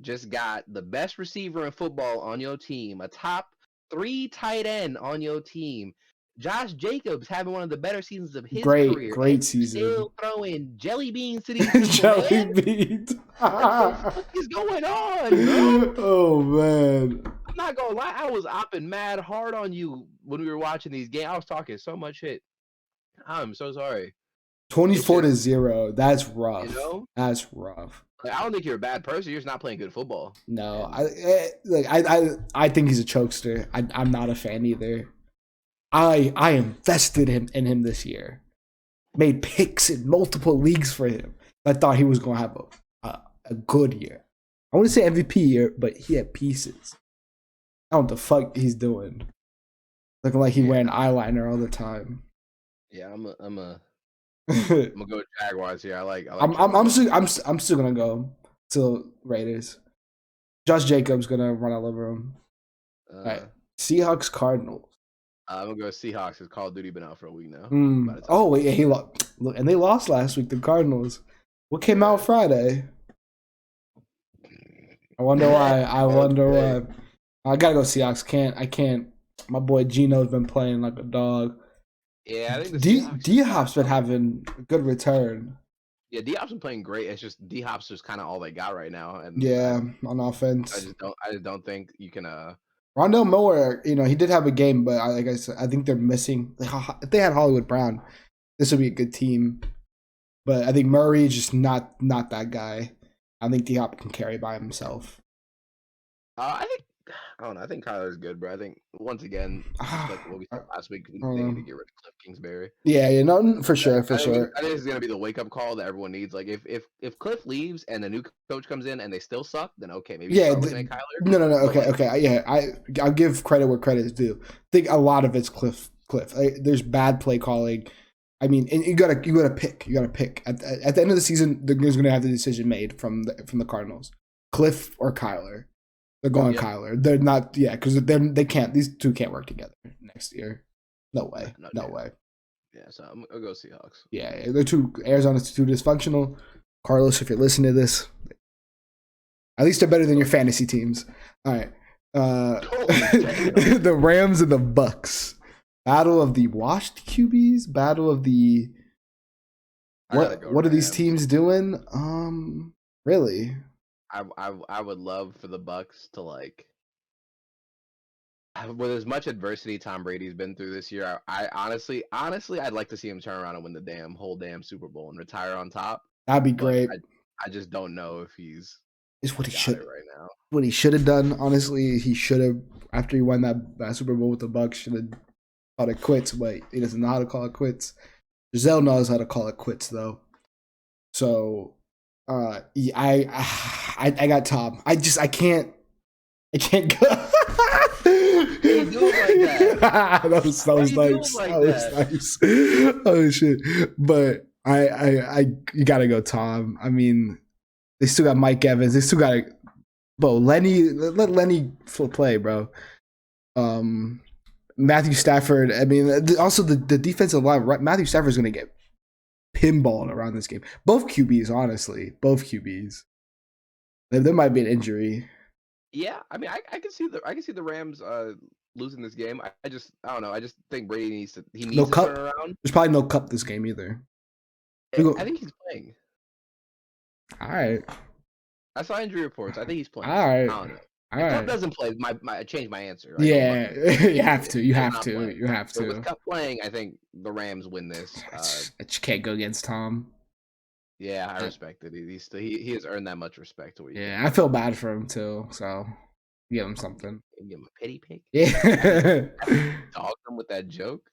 just got the best receiver in football on your team, a top 3 tight end on your team. Josh Jacobs having one of the better seasons of his career. Great season. Still throwing jelly beans to these people. Jelly beans. What the fuck is going on, bro? Oh man. I'm not gonna lie, I was opping mad hard on you when we were watching these games. I was talking so much shit. I'm so sorry. 24-0. That's rough. That's rough. Like, I don't think you're a bad person. You're just not playing good football. No, I think he's a chokester. I'm not a fan either. I invested in him this year. Made picks in multiple leagues for him. I thought he was going to have a good year. I want to say MVP year, but he had pieces. I don't know what the fuck he's doing. Looking like he wearing eyeliner all the time. Yeah, I'm gonna go Jaguars here. I'm still gonna go to Raiders. Josh Jacobs gonna run all over him. All right, Seahawks Cardinals. I'm gonna go Seahawks because Call of Duty been out for a week now. Oh wait, he lost. Look, and they lost last week. The Cardinals. What came out Friday? I wonder why. I wonder why. I gotta go Seahawks. I can't. My boy Gino's been playing like a dog. Yeah, I think the D-Hop's been having a good return. Yeah, D-Hop's been playing great. It's just D-Hop's just kind of all they got right now. And yeah, on offense. I just don't think you can. Rondell Moore, he did have a game, but like I said, I think they're missing. If they had Hollywood Brown, this would be a good team. But I think Murray is just not that guy. I think D-Hop can carry by himself. I don't know. I think Kyler's good, bro. I think once again, like what we said last week, they need to get rid of Cliff Kingsbury. Yeah, no, for sure. I think it's gonna be the wake up call that everyone needs. Like if Cliff leaves and the new coach comes in and they still suck, then okay, maybe start looking at Kyler. No. Okay, yeah. I'll give credit where credit is due. I think a lot of it's Cliff. There's bad play calling. I mean, and you gotta pick. You gotta pick at the end of the season. There's gonna have the decision made from the Cardinals, Cliff or Kyler. They're going Kyler. They're not, because they can't. These two can't work together next year. No way. No way. Yeah, so I'll go Seahawks. Yeah, they're Arizona's too dysfunctional. Carlos, if you're listening to this, at least they're better than your fantasy teams. All right. The Rams and the Bucks. Battle of the washed QBs. Battle of the. What are these teams doing? Really. I would love for the Bucks to with as much adversity Tom Brady's been through this year. I honestly I'd like to see him turn around and win the whole Super Bowl and retire on top. That'd be great. I just don't know if he's. Is what he should right now. What he should have done, honestly, he should have after he won that Super Bowl with the Bucks, should have called it quits. But he doesn't know how to call it quits. Giselle knows how to call it quits though. So. I got Tom. I can't go. You do it like that. that was nice. That was nice. Oh shit! But you gotta go Tom. I mean, they still got Mike Evans. They still got Lenny. Let Lenny play, bro. Matthew Stafford. I mean, also the defensive line. Matthew Stafford's gonna get pinballed around this game. Both QBs, honestly. Both QBs. There might be an injury. Yeah, I mean, I can see the Rams losing this game. I don't know. I just think Brady needs to turn around. There's probably no cup this game either. I think he's playing. All right. I saw injury reports. I think he's playing. All right. I don't know. If Cup doesn't play, I change my answer. Yeah, you have to. You have to. So with Cup playing, I think the Rams win this. I just can't go against Tom. Yeah, I respect it. He has earned that much respect. Yeah, I feel bad for him too. So give him something. Give him a pity pick. Yeah. Dog him with that joke.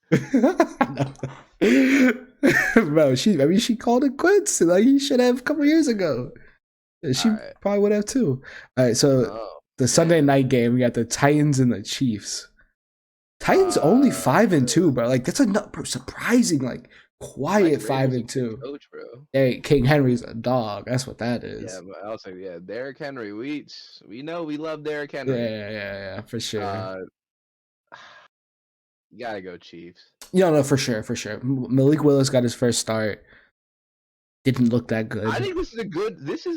Bro, she called it quits. Like he should have a couple years ago. She probably would have too. All right, so the Sunday night game, we got the Titans and the Chiefs. Titans only 5-2, bro. Like that's surprising, like quiet 5-2. Coach, bro. Hey, King Henry's a dog. That's what that is. Yeah, but I'll say Derrick Henry. We know we love Derrick Henry. Yeah, for sure. You gotta go Chiefs. No, for sure. Malik Willis got his first start. Didn't look that good. I think this is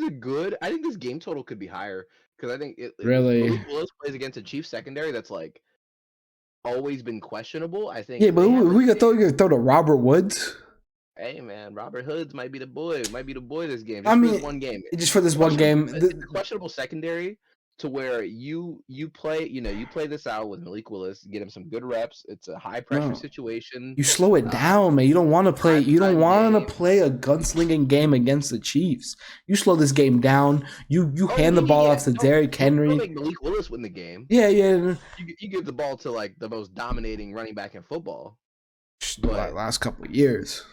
a good. I think this game total could be higher because I think really Malik Willis plays against a Chiefs secondary that's like always been questionable. I think. Yeah, but who you gonna throw to Robert Woods? Hey man, Robert Woods might be the boy. This game. Just for this one game. Just for this one game. It's a questionable secondary to where you play. You play this out with Malik Willis, get him some good reps. It's a high pressure situation. You slow it down, man. You don't want to play. You don't want to play a gunslinging game against the Chiefs. You slow this game down. You hand the ball off to Derrick Henry. Don't make Malik Willis win the game. Yeah. You give the ball to like the most dominating running back in football. But last couple of years.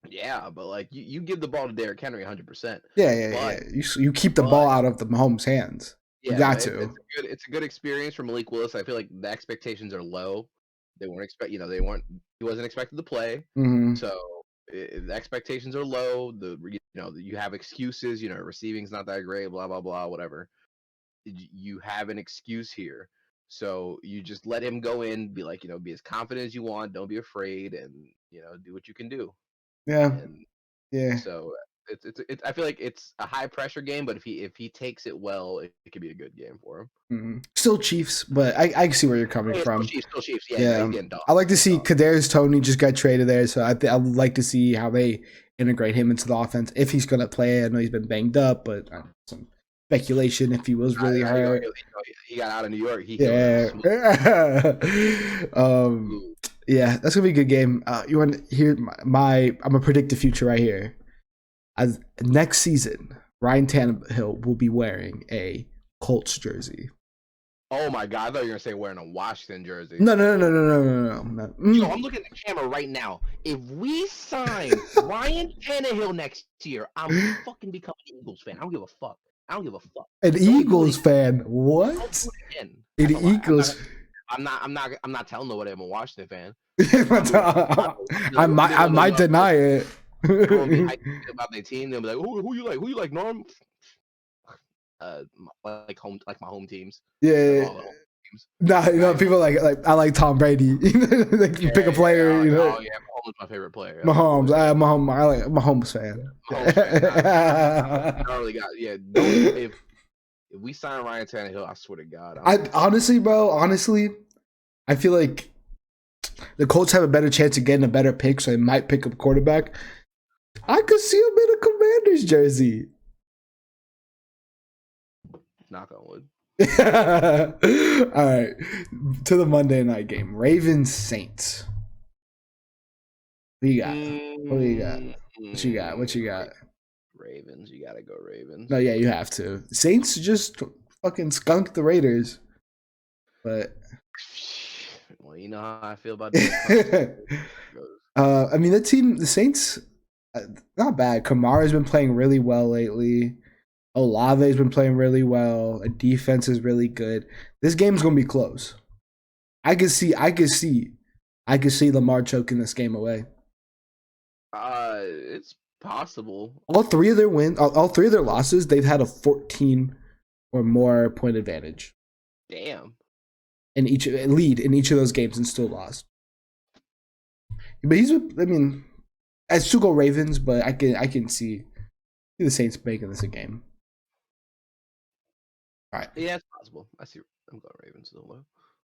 Yeah, but like you give the ball to Derrick Henry 100%. Yeah. You keep the ball out of the Mahomes' hands. Yeah, you got to. It's a good experience for Malik Willis. I feel like the expectations are low. They weren't he wasn't expected to play. Mm-hmm. So the expectations are low. You have excuses. Receiving's not that great. Blah blah blah. Whatever. you have an excuse here. So you just let him go in, be like, be as confident as you want, don't be afraid, and do what you can do. Yeah. And Yeah. so it's I feel like it's a high pressure game, but if he takes it well, it could be a good game for him. Mm-hmm. Still Chiefs, but I see where you're coming from. Still Chiefs. Yeah, no, Yeah, he's getting dogs. I like to see Kadarius Toney just got traded there, so I would like to see how they integrate him into the offense if he's going to play. I know he's been banged up, but some speculation if he was really hurt. He got out of New York. Yeah. Yeah, that's gonna be a good game. You want to hear my? I'm gonna predict the future right here. As next season, Ryan Tannehill will be wearing a Colts jersey. Oh my God! I thought you were gonna say wearing a Washington jersey. No. Yo, I'm looking at the camera right now. If we sign Ryan Tannehill next year, I'm fucking becoming an Eagles fan. I don't give a fuck. An Eagles fan? What? An Eagles. I'm not telling nobody I'm a Washington fan. I might deny it. About their team, they'll be like, "Who you like? Who you like, Norm?" Like my home teams. Yeah. Nah, people like I like Tom Brady. Like you pick a player, Oh yeah, Mahomes is my favorite player. Mahomes, I like Mahomes fan. I don't really got if we sign Ryan Tannehill, I swear to God. Honestly, I feel like the Colts have a better chance of getting a better pick, so they might pick up a quarterback. I could see him in a Commanders jersey. Knock on wood. All right, to the Monday night game, Ravens Saints. What you got? What you got? Ravens. You gotta go Ravens. No, yeah, you have to. Saints just fucking skunked the Raiders, but. Well, you know how I feel about that. I mean, the Saints, not bad. Kamara's been playing really well lately. Olave's been playing really well. The defense is really good. This game's gonna be close. I could see Lamar choking this game away. It's possible. All three of their losses, they've had a 14 or more point advantage. Damn. Lead in each of those games and still lost. But I still go Ravens, but I can see the Saints making this a game. All right. Yeah, it's possible. I'm going Ravens though. All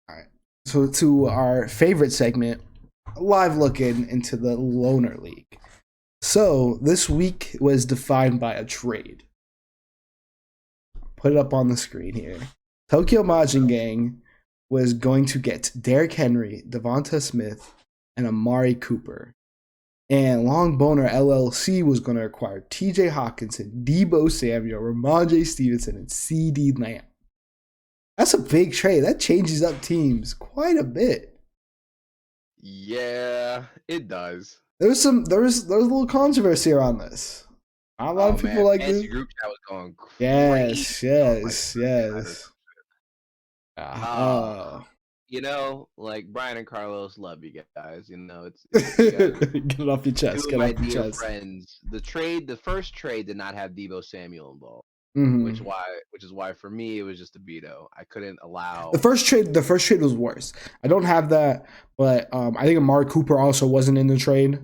right. So to our favorite segment, live looking into the Loner League. So this week was defined by a trade. Put it up on the screen here. Tokyo Majin Gang was going to get Derrick Henry, Devonta Smith, and Amari Cooper. And Long Boner LLC was going to acquire TJ Hawkinson, Deebo Samuel, Ramondre Stevenson, and CD Lamb. That's a big trade. That changes up teams quite a bit. Yeah, it does. There was a little controversy around this. A lot of people like this. Group chat was going crazy. Yes. Like Brian and Carlos, love you guys. It's get it off your chest. Get my off your dear chest. Friends. The first trade did not have Deebo Samuel involved, which is why for me it was just a veto. I couldn't allow the first trade. The first trade was worse. I don't have that, but I think Amari Cooper also wasn't in the trade.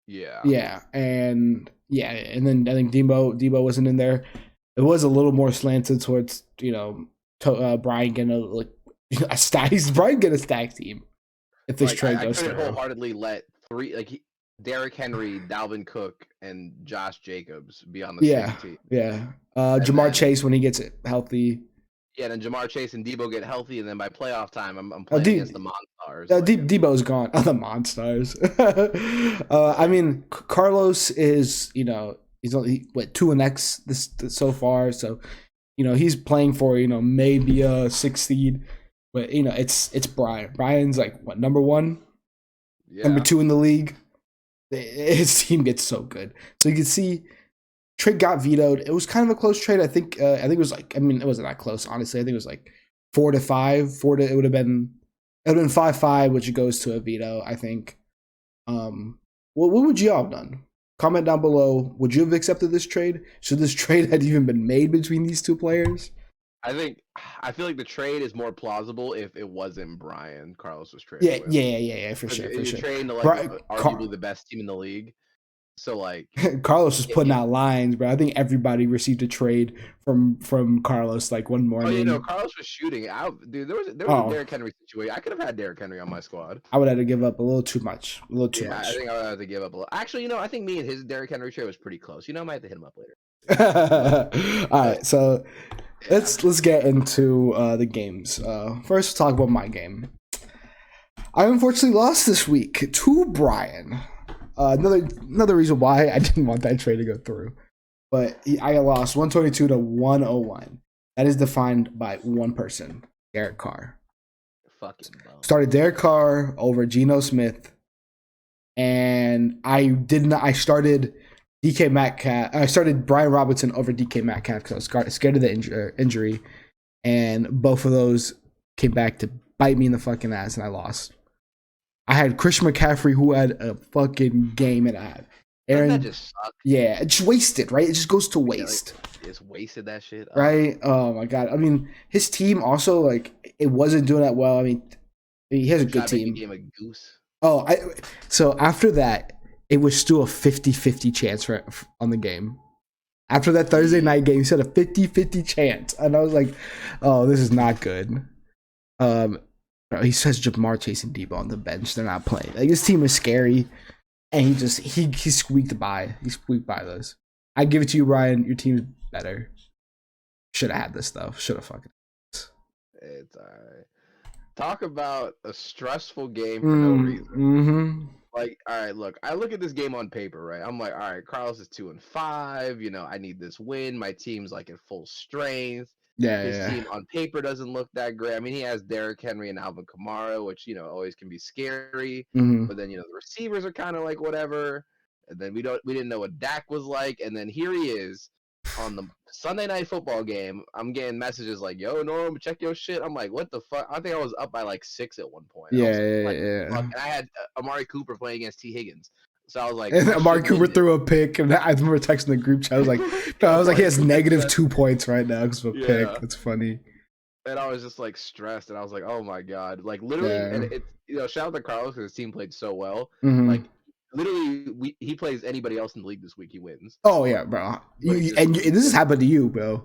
Yeah, and then I think Deebo wasn't in there. It was a little more slanted towards Brian getting a stack team if this trade goes through. I couldn't wholeheartly let Derrick Henry, Dalvin Cook, and Josh Jacobs be on the same team. Yeah. Jamar Chase when he gets healthy. Yeah, then Jamar Chase and Deebo get healthy, and then by playoff time, I'm playing against the Monstars. Debo's gone. Oh, the Monstars. I mean, Carlos is he's only 2-X this so far, so he's playing for maybe a 6 seed. But it's Brian. Brian's like what, number 1? Yeah. Number 2 in the league. His team gets so good. So you can see trade got vetoed. It was kind of a close trade. I think it was it wasn't that close, honestly. I think it was like 4-5. It would have been 5-5, which goes to a veto, I think. What would you all have done? Comment down below. Would you have accepted this trade? Should this trade had even been made between these two players? I feel like the trade is more plausible if it wasn't Brian Carlos was traded Yeah, with. yeah, for sure, for You're sure. trading to like arguably the best team in the league. So like Carlos was putting out lines, bro. I think everybody received a trade from Carlos like one morning. Oh, you know, Carlos was shooting. Dude, there was a Derrick Henry situation. I could have had Derrick Henry on my squad. I would have to give up a little too much. A little too much. I think I would have to give up a little. Actually, you know, I think me and his Derrick Henry trade was pretty close. You know, I might have to hit him up later. All right, so let's get into the games. First, talk about my game. I unfortunately lost this week to Brian. Another reason why I didn't want that trade to go through, but I lost 122 to 101. That is defined by one person, Derek Carr. Fucking bum. Started Derek Carr over Geno Smith, and I started DK Metcalf. I started Brian Robinson over DK Metcalf because I was scared of the injury, and both of those came back to bite me in the fucking ass, and I lost. I had Christian McCaffrey, who had a fucking game and a half. Aaron, that just sucked. Yeah, it's wasted, right? It just goes to waste. It's wasted that shit. Right? Oh my god. I mean, his team also like it wasn't doing that well. I mean he has a good team. Game a goose. So after that, it was still a 50-50 chance on the game. After that Thursday night game, he said a 50-50 chance, and I was like, "Oh, this is not good." He says Jamar Chase and Debo on the bench. They're not playing. Like this team is scary, and he squeaked by. He squeaked by those. I give it to you, Brian. Your team's better. Should have had this stuff. Should have fucking. It's alright. Talk about a stressful game for no reason. Mm-hmm. Like, all right, look. I look at this game on paper, right? I'm like, all right, Carlos is 2-5. You know, I need this win. My team's like at full strength. His team on paper doesn't look that great. I mean, he has Derrick Henry and Alvin Kamara, which, you know, always can be scary. Mm-hmm. But then, you know, the receivers are kind of like whatever. And then we didn't know what Dak was like. And then here he is on the Sunday Night Football game. I'm getting messages like, yo, Norm, check your shit. I'm like, what the fuck? I think I was up by like 6 at one point. Yeah. And I had Amari Cooper playing against T. Higgins. So I was like, and Amari Cooper threw a pick, and I remember texting the group chat. I was like, he has -2 points right now because of a pick. It's funny. And I was just like stressed, and I was like, oh my god, like literally, and it's, you know, shout out to Carlos because his team played so well. Mm-hmm. Like literally, he plays anybody else in the league this week, he wins. Oh yeah, bro. And this has happened to you, bro.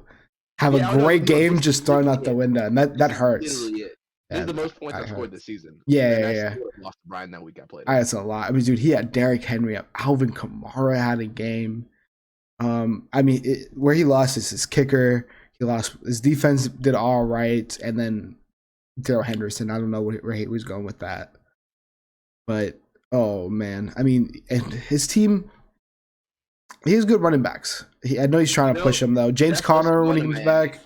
Have a great game, just thrown out the window, and that hurts. Literally it. This is the most points I've scored this season. Yeah. Lost to Brian that week I played. That's a lot. I mean, dude, he had Derrick Henry up. Alvin Kamara had a game. I mean, where he lost is his kicker. He lost his defense, did all right, and then Darrell Henderson. I don't know where he was going with that, but oh man, I mean, and his team. He has good running backs. I know he's trying to push him though. James Conner when he comes back.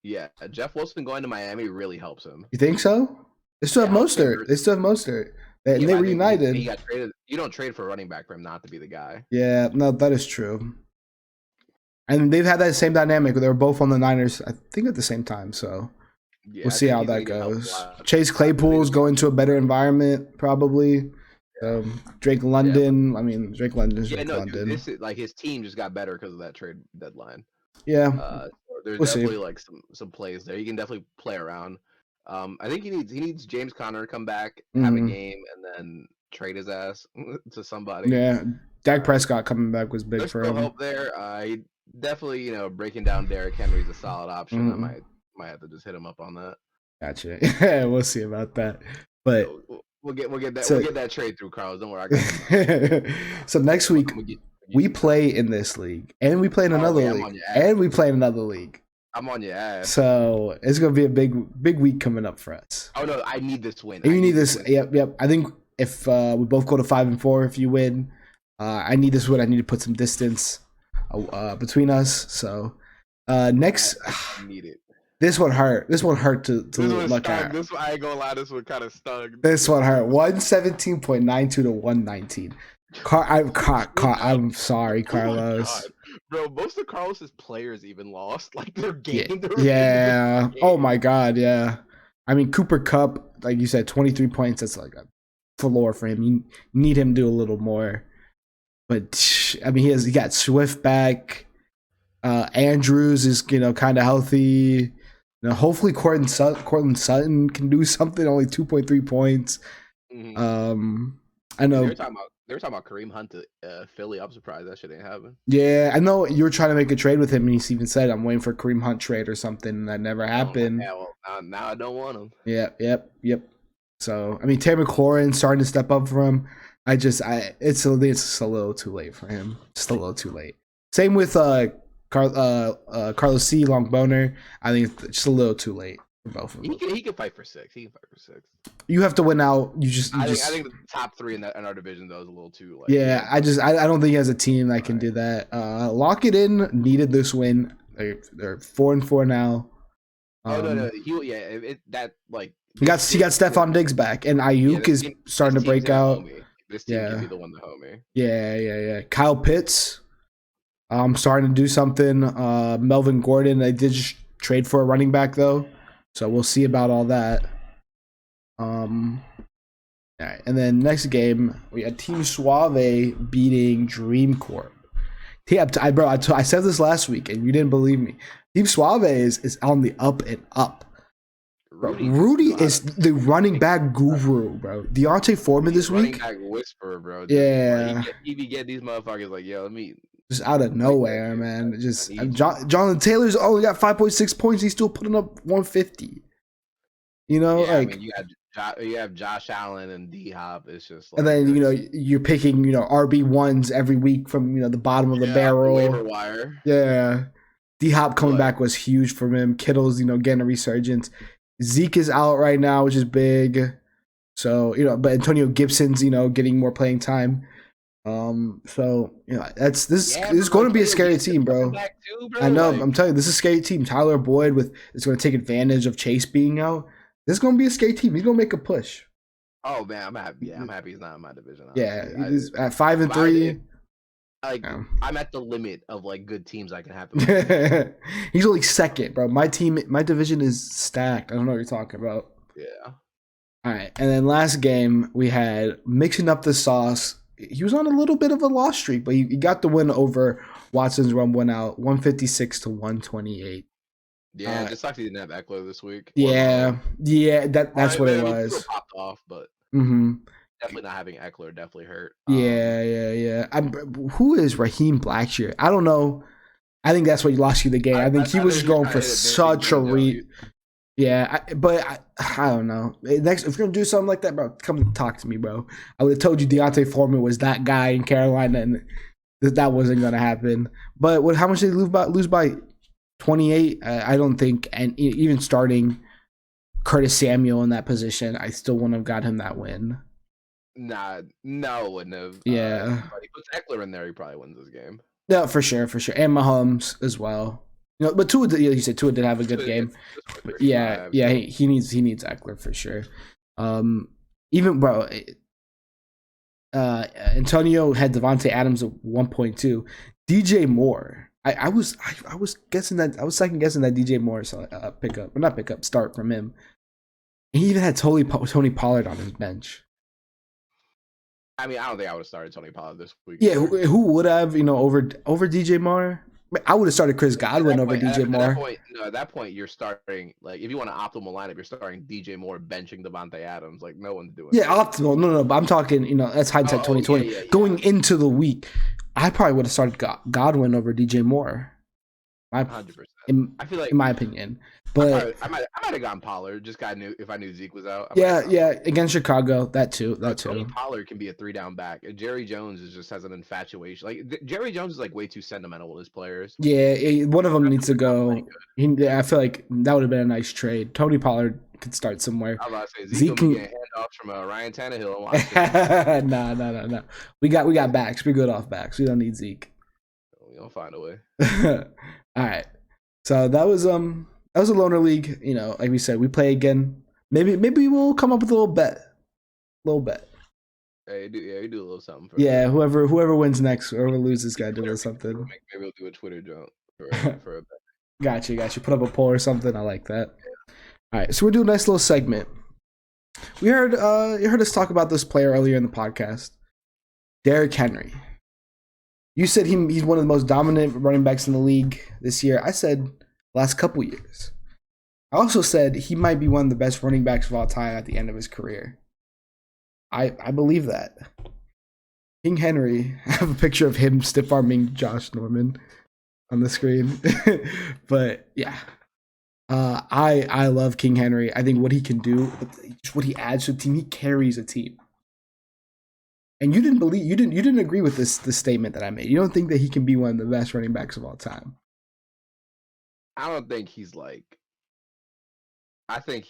Yeah, Jeff Wilson going to Miami really helps him. You think so? They still have Mostert. They reunited. He got traded. You don't trade for a running back for him not to be the guy. Yeah, no, that is true. And they've had that same dynamic. They were both on the Niners, I think, at the same time. So we'll see how that goes. Chase Claypool's going to a better environment, probably. Drake London. I mean, Drake London's Drake London. This is, like his team just got better because of that trade deadline. Yeah. There's definitely like some plays there. He can definitely play around. I think he needs James Conner to come back, have a game, and then trade his ass to somebody. Yeah, Dak Prescott coming back was big for him. There's hope there. He definitely, you know, breaking down Derrick Henry's a solid option. I might have to just hit him up on that. Gotcha. Yeah, we'll see about that. But we'll get that trade through, Carlos. Don't worry. So next week we play in this league, and we play in another league, and we play in another league. I'm on your ass. So it's gonna be a big week coming up for us. Oh no, I need this win. You need this. Yep. I think if we both go to 5-4, if you win, I need this win. I need to put some distance between us. So next, I need it. This one hurt. This one hurt to look at. This one, I ain't gonna lie. This one kind of stung. This one hurt. 117.92 to 119. I'm sorry, Carlos. Oh, bro, most of Carlos's players even lost. Like their game. Yeah. Oh my god. Yeah. I mean, Cooper Kupp, like you said, 23 points. That's like a floor for him. You need him to do a little more. But I mean, he got Swift back. Andrews is kind of healthy. Now, hopefully Cortland Sutton can do something. Only 2.3 points. I know they were talking about Kareem Hunt to Philly. I'm surprised that shit ain't happen. Yeah, I know you were trying to make a trade with him, and he even said, "I'm waiting for a Kareem Hunt trade or something." And that never happened. Yeah, well, now I don't want him. Yep. So I mean, Terry McLaurin starting to step up for him. It's a little too late for him. Just a little too late. Same with Carlos C. Long Boner. I think it's just a little too late for both of them. He can fight for 6. You have to win out. I think the top 3 in our division though is a little too. I don't think he has a team that can do that. Lock it in. Needed this win. They're 4-4 now. No. He got Stephon Diggs back, and Ayuk is starting to break out. This team can be the one to homie. Yeah. Kyle Pitts, starting to do something. Melvin Gordon, they did just trade for a running back though, so we'll see about all that. All right, and then next game we had Team Suave beating Dream Corp. Yeah, I said this last week and you didn't believe me. Team Suave is on the up and up. Rudy is the running back guru, bro. Deontay Foreman this week. Running back whisperer, bro. Yeah. He be getting these motherfuckers like, yo, let me. Just out of nowhere, man. Just Jonathan Taylor's only got 5.6 points. He's still putting up 150. You know, you have Josh Allen and D Hop. It's just and then you're picking RB1s every week from the bottom of the barrel. Waiver wire. Yeah, D Hop coming back was huge for him. Kittle's getting a resurgence. Zeke is out right now, which is big. So but Antonio Gibson's getting more playing time. So this is going to be a scary team, bro. I know. I'm telling you, this is a scary team. Tyler Boyd is going to take advantage of Chase being out. This is going to be a scary team. He's going to make a push. Oh man, I'm happy. Yeah, I'm happy he's not in my division. Yeah, he's at 5-3. I'm at the limit of good teams I can have. He's only second, bro. My division is stacked. I don't know what you're talking about. Yeah. All right, and then last game we had mixing up the sauce. He was on a little bit of a loss streak, but he got the win over Watson's run one out, 156-128. Yeah, just sucks he didn't have Eckler this week. Yeah, that's what it was. Popped off, but definitely not having Eckler definitely hurt. Yeah. Who is Raheem Blackshear? I don't know. I think that's what lost you the game. I think he was going for such a read. Yeah, but I don't know. Next, if you're gonna do something like that, bro, come talk to me, bro. I would have told you Deontay Foreman was that guy in Carolina, and that wasn't gonna happen. But how much did they lose by? 28. I don't think, and even starting Curtis Samuel in that position, I still wouldn't have got him that win. Nah, no, wouldn't have. Yeah, but he puts Eckler in there, he probably wins this game. No, for sure, and Mahomes as well. But Tua, you said Tua did have a good game. But yeah, he needs Eckler for sure. Even bro, Antonio had Devontae Adams at 1.2. DJ Moore. I was second guessing that DJ Moore start from him. He even had Tony Pollard on his bench. I mean, I don't think I would have started Tony Pollard this week. Yeah, who would have over DJ Moore? I would have started Chris Godwin over DJ Moore. At that point, you're starting if you want an optimal lineup, you're starting DJ Moore benching Devontae Adams. No one's doing. Yeah, optimal. No, but I'm talking. That's hindsight 2020. Yeah. Going into the week, I probably would have started Godwin over DJ Moore. 100%. I feel like, in my opinion, but I might have gone Pollard. Just if I knew Zeke was out. Yeah, against Chicago, that too. Tony Pollard can be a 3-down back. Jerry Jones just has an infatuation. Jerry Jones is way too sentimental with his players. Yeah, one of them needs to go. I feel like that would have been a nice trade. Tony Pollard could start somewhere. I was about to say Zeke can get handoffs from Ryan Tannehill. No. We got backs. We're good off backs. We don't need Zeke. We'll find a way. All right. So that was a loner league. Like we said, we play again. Maybe we'll come up with a little bet. Hey, you do a little something. Whoever wins next, whoever loses, got to do a little something. Maybe we'll do a Twitter jump for a bet. Got you. Put up a poll or something. I like that. All right, so we're doing a nice little segment. We heard you heard us talk about this player earlier in the podcast, Derrick Henry. You said he's one of the most dominant running backs in the league this year. I said last couple years. I also said he might be one of the best running backs of all time at the end of his career. I believe that. King Henry, I have a picture of him stiff arming Josh Norman on the screen. But yeah. I love King Henry. I think what he can do, what he adds to the team, he carries a team. And you didn't agree with this statement that I made. You don't think that he can be one of the best running backs of all time. I don't think he's like. I think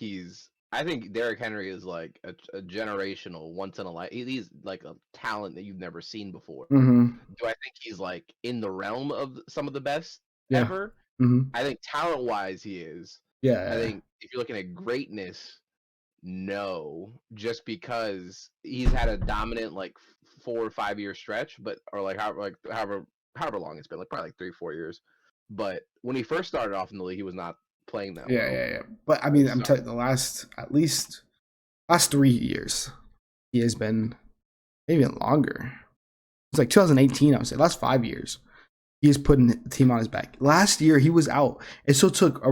Derrick Henry is like a generational once in a life. He's like a talent that you've never seen before. Mm-hmm. Do I think he's like in the realm of some of the best ever? Mm-hmm. I think talent wise he is. Yeah. I think if you're looking at greatness, no, just because he's had a dominant like 4 or 5 year stretch, but or like however long it's been, like probably like 3-4 years. But when he first started off in the league, he was not playing that well. Yeah. But I mean, I'm telling you, the last 3 years, he has been maybe even longer. It's like 2018, I would say. Last 5 years, he is putting the team on his back. Last year, he was out. It still took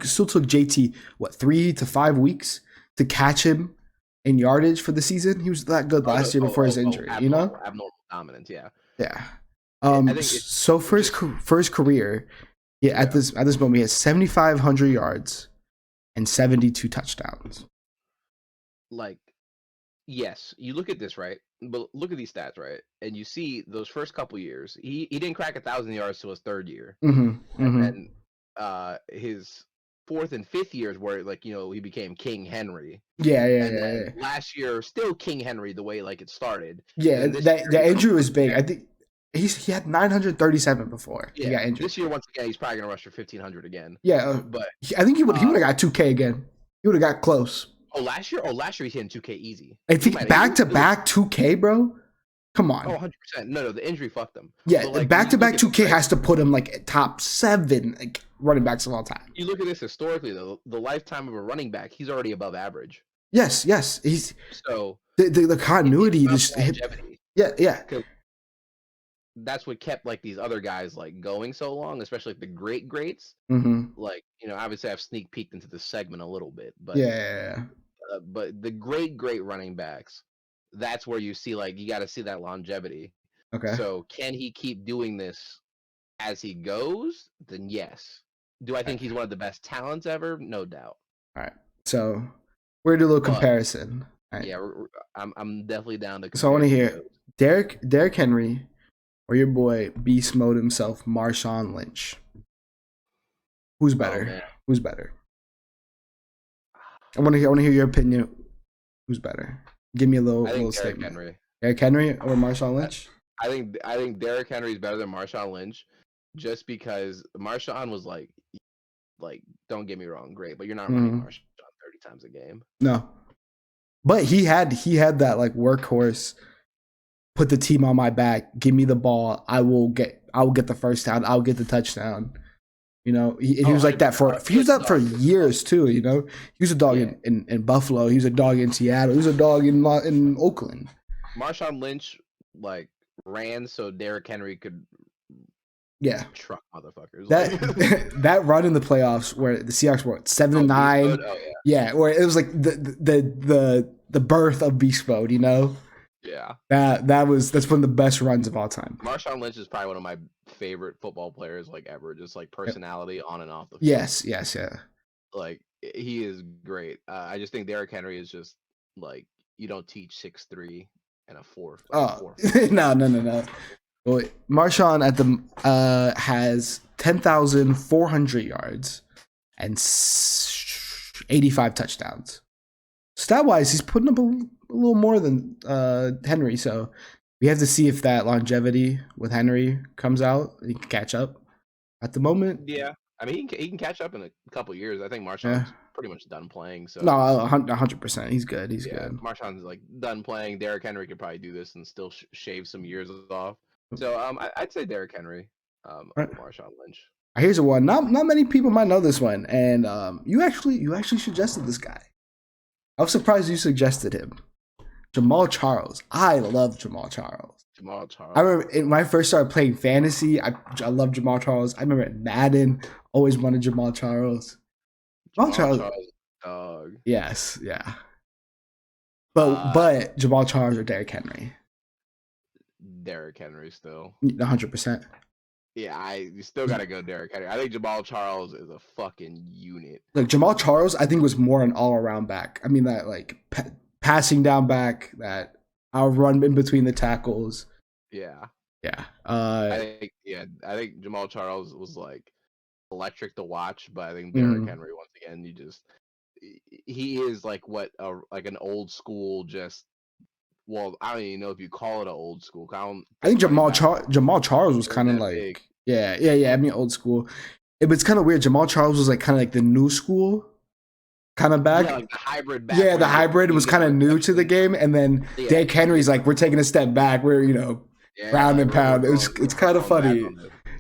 still took JT 3 to 5 weeks to catch him in yardage for the season. He was that good last year before his injury. Abnormal dominance, yeah. Yeah. So for his career, at this moment, he has 7,500 yards and 72 touchdowns. Like, yes, you look at this, right? But look at these stats, right? And you see those first couple years, he didn't crack 1,000 yards till his third year. And then his fourth and fifth years where he became King Henry. Yeah. Last year, still King Henry the way it started. Yeah, the injury was big. I think he had 937 before he got injured. This year, once again, he's probably gonna rush for 1,500 again. Yeah, but I think he would have got 2K again. He would have got close. Last year he's hitting 2K easy. I think back to back 2K, bro. Come on. 100%. No, the injury fucked him. Yeah, back to back 2K has to put him top 7 running backs of all time. You look at this historically, though, the lifetime of a running back, he's already above average. Yes, he's so the continuity. Yeah. That's what kept these other guys going so long, especially the greats. Mm-hmm. Obviously I've sneak peeked into this segment a little bit, but but the great running backs, that's where you see you got to see that longevity. Okay. So can he keep doing this as he goes? Then yes. Do I think he's one of the best talents ever? No doubt. All right. So we're gonna do a little comparison. Right. Yeah, I'm definitely down to. So I want to hear Derrick Henry or your boy beast mode himself, Marshawn Lynch. Who's better? Who's better? I want to hear your opinion. Who's better? Give me a little statement. Derrick Henry or Marshawn Lynch? I think Derrick Henry is better than Marshawn Lynch, just because Marshawn was don't get me wrong, great, but you're not running Marshawn 30 times a game. No, but he had that workhorse. Put the team on my back. Give me the ball. I will get the first down. I'll get the touchdown. He was like that for years too. He was a dog in Buffalo. He was a dog in Seattle. He was a dog in Oakland. Marshawn Lynch ran so Derrick Henry could truck motherfuckers. That run in the playoffs where the Seahawks were 7-9. Where it was the birth of beast mode. Yeah, that's one of the best runs of all time. Marshawn Lynch is probably one of my favorite football players ever. Just personality on and off the field. Yes. He is great. I just think Derrick Henry is just you don't teach 6'3" and a 4. No. Well, Marshawn at the has 10,400 yards and 85 touchdowns. Stat wise, he's putting up a little more than Henry, so we have to see if that longevity with Henry comes out. He can catch up. At the moment, yeah, I mean he can catch up in a couple years. I think Marshawn's pretty much done playing. So no, 100%. He's good. He's good. Marshawn's done playing. Derrick Henry could probably do this and still shave some years off. So I'd say Derrick Henry, Marshawn Lynch. Here's a one. Not many people might know this one, and you actually suggested this guy. I was surprised you suggested him. Jamal Charles. I love Jamal Charles. I remember when I first started playing fantasy, I loved Jamal Charles. I remember at Madden, always wanted Jamal Charles. Jamal Charles, dog. Yes, yeah. But Jamal Charles or Derrick Henry? Derrick Henry still. 100%. Yeah, you still gotta go Derrick Henry. I think Jamal Charles is a fucking unit. Like Jamal Charles, I think was more an all-around back. I mean that like passing down back, that I'll run in between the tackles. Yeah. Yeah. I think Jamal Charles was like electric to watch, but I think Derrick Henry, once again, he is like like an old school, just, well, I don't even know if you call it an old school. I think Jamal Charles was kind of like big. I mean old school. It's kind of weird. Jamal Charles was like kind of like the new school kind of back. Yeah, like the hybrid back. Yeah, the hybrid was kind of new to the game, and then Derrick Henry's like, we're taking a step back. We're ground and pound. It's kind of funny.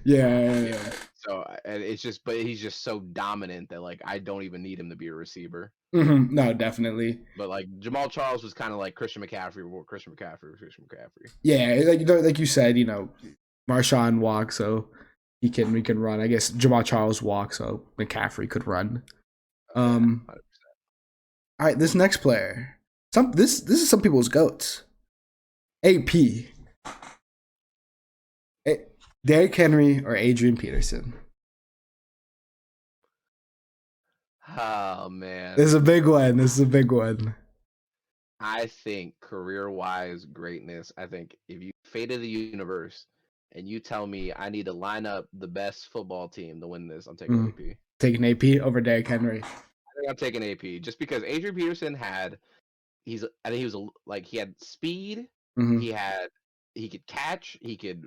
Yeah. So, and it's just, but he's just so dominant that like I don't even need him to be a receiver. Mm-hmm. No, definitely. But like Jamal Charles was kind of like Christian McCaffrey. Yeah, like you said, Marshawn walked, so we can run. I guess Jamal Charles walked, so McCaffrey could run. All right, this next player. This is some people's goats. AP. Derrick Henry or Adrian Peterson? Oh man, this is a big one. I think career-wise greatness. I think if you fate of the universe and you tell me I need to line up the best football team to win this, I'm taking AP. Taking AP over Derrick Henry. I think I'm taking AP just because Adrian Peterson he had speed. Mm-hmm. He could catch. He could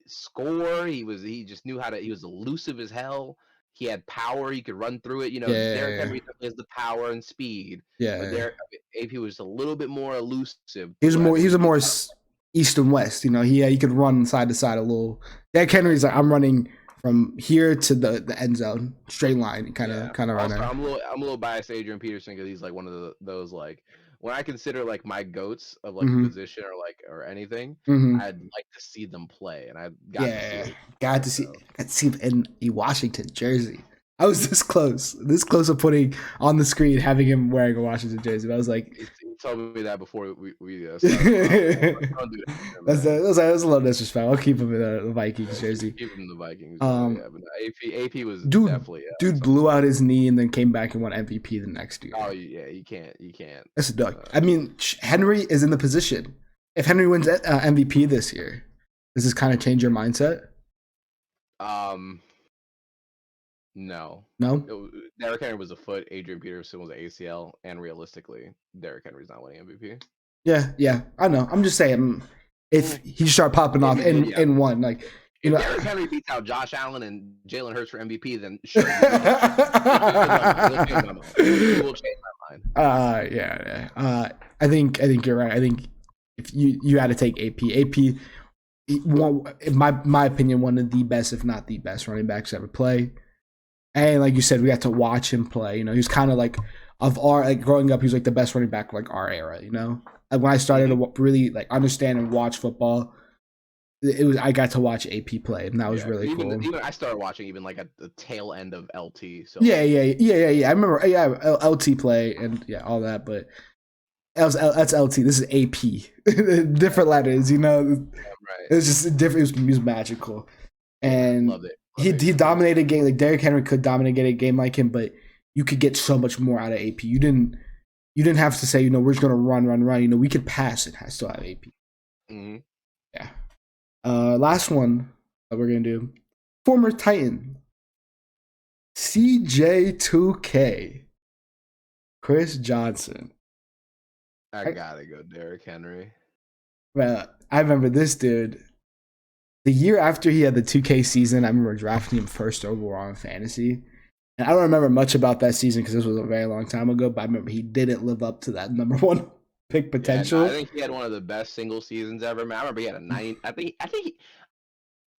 score. He just knew how to. He was elusive as hell. He had power. He could run through it. Derrick Henry has the power and speed. Yeah. But AP was a little bit more elusive. He was more east and west. He could run side to side a little. Derrick Henry's like, I'm running from here to the end zone, straight line, kind of running. I'm a little biased to Adrian Peterson because he's like one of those like, when I consider like my goats of like a position or anything, I'd like to see them play, and I got to see him in a Washington jersey. I was this close of putting on the screen having him wearing a Washington jersey. But I was like, he told me that before we don't do that. That's a little disrespect. I'll keep him in the Vikings jersey. Keep him in the Vikings. But AP was definitely blew out his knee and then came back and won MVP the next year. Oh yeah, you can't. That's a duck. I mean, Henry is in the position. If Henry wins MVP this year, does this kind of change your mindset? No. Derrick Henry was a foot. Adrian Peterson was an ACL, and realistically, Derrick Henry's not winning MVP. Yeah, I know. I'm just saying, if he start popping off in one, like if Derrick Henry beats out Josh Allen and Jalen Hurts for MVP, then sure, we'll change my mind. Yeah. I think you're right. I think if you had to take AP, in my opinion, one of the best, if not the best, running backs to ever play. And like you said, we got to watch him play. He was kind of like growing up, he was like the best running back of like our era. Like when I started to really like understand and watch football, I got to watch AP play, and that was really cool. Even I started watching even like at the tail end of LT. So yeah. I remember LT play and all that, but that's LT. This is AP. Different letters, Right. It was just different. It was magical, and loved it. He dominated a game. Like Derrick Henry could dominate a game like him, but you could get so much more out of AP. You didn't have to say, we're just gonna run. We could pass and still have AP. Mm-hmm. Yeah. Last one that we're gonna do. Former Titan. CJ2K. Chris Johnson. I gotta go Derrick Henry. Well, I remember this dude. The year after he had the 2K season, I remember drafting him first overall in fantasy. And I don't remember much about that season because this was a very long time ago, but I remember he didn't live up to that number one pick potential. Yeah, I think he had one of the best single seasons ever. Man, I remember he had a 90. I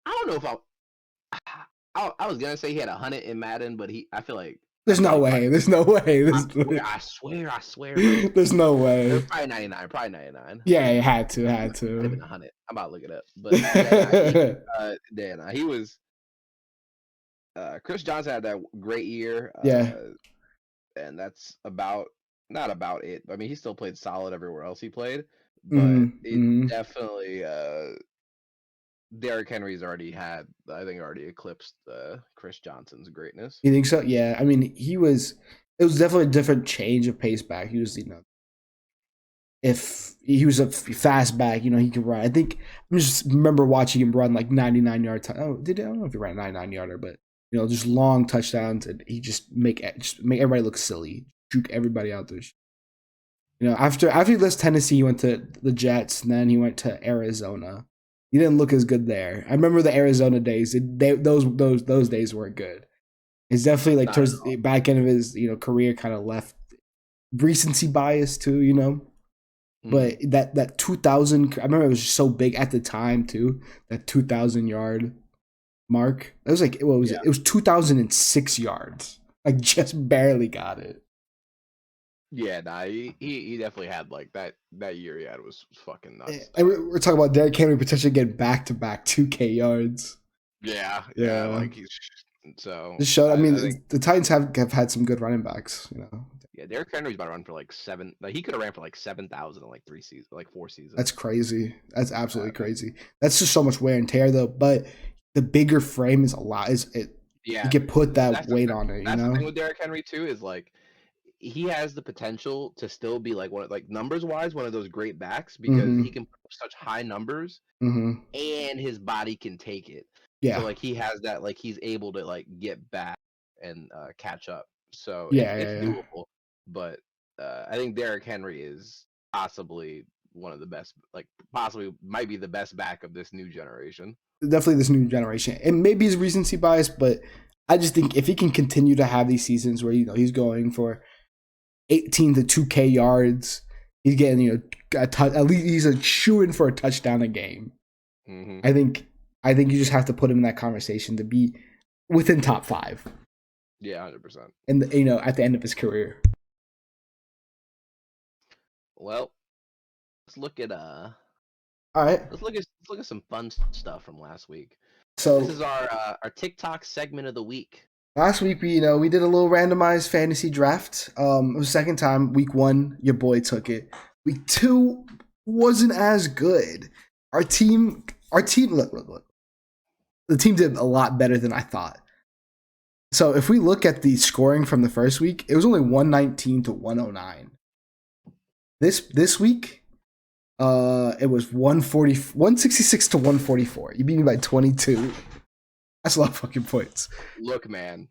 don't know if I was gonna say he had 100 in Madden, but I feel like there's no way. I swear. Bro. There's no way. It was probably 99. Yeah, it had to. It could have been 100. I'm about to look it up. But he was. Chris Johnson had that great year. Yeah. And that's not about it. I mean, he still played solid everywhere else he played, but it Mm-hmm. definitely Derrick Henry's already eclipsed Chris Johnson's greatness. You think so? Yeah. I mean, it was definitely a different change of pace back. He was, if he was a fast back, he could run. I think I just remember watching him run like 99 yard. I don't know if he ran a 99 yarder, but just long touchdowns, and he just make everybody look silly, juke everybody out there. After he left Tennessee, he went to the Jets, and then he went to Arizona. He didn't look as good there. I remember the Arizona days. Those days weren't good. It's definitely like towards the back end of his career, kind of left recency bias too. But that 2000, I remember it was so big at the time too. That 2,000-yard mark. It was like, what was it? It was 2006 yards. Like just barely got it. Yeah, he definitely had like that year he had was fucking nuts. And we're talking about Derrick Henry potentially getting back-to-back 2K yards. Yeah. Like he's so. This show. I mean, the Titans have had some good running backs. Yeah, Derrick Henry's about to run for like 7. Like he could have ran for like 7,000 in like 4 seasons. That's crazy. That's absolutely crazy. That's just so much wear and tear though. But the bigger frame is a lot. You can put that weight on it. That's the thing with Derrick Henry too is like he has the potential to still be like numbers wise one of those great backs because he can put up such high numbers and his body can take it. Yeah. So like he has that, like he's able to like get back and catch up. So it's doable. But I think Derrick Henry is possibly one of the best, like possibly might be the best back of this new generation. Definitely this new generation. And maybe his recency bias, but I just think if he can continue to have these seasons where he's going for 18 to 2K yards, he's getting at least he's a shoo-in for a touchdown a game. I think you just have to put him in that conversation to be within top 5. Yeah, 100%. And at the end of his career. Well, let's look at all right. Let's look at some fun stuff from last week. So this is our TikTok segment of the week. Last week we did a little randomized fantasy draft. It was the second time. Week 1, your boy took it. Week 2 wasn't as good. Our team look. The team did a lot better than I thought. So if we look at the scoring from the first week, it was only 119 to 109. This week, it was 166 to 144. You beat me by 22. That's a lot of fucking points. Look, man.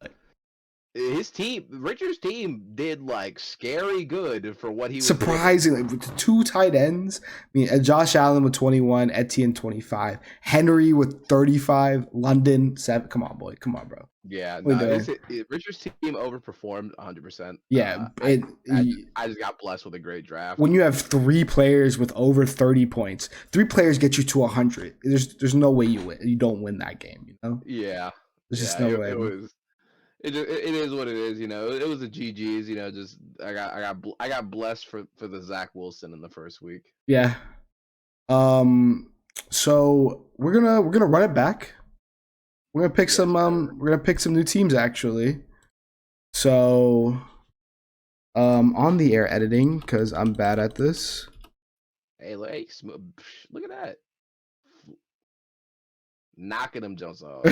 Richard's team did like scary good for what he was surprisingly doing. With the 2 tight ends. I mean, Josh Allen with 21, Etienne 25, Henry with 35, London 7. Come on, boy. Come on, bro. Yeah, Richard's team overperformed 100%. Yeah, I just got blessed with a great draft. When you have 3 players with over 30 points, 3 players get you to 100. There's no way you don't win that game. Yeah, there's just no way. It is what it is. It was a GG's. Just I got blessed for the Zach Wilson in the first week. Yeah. So we're gonna run it back. We're gonna pick some new teams actually. So on the air editing, because I'm bad at this. Hey, look at that. Knocking them jumps off.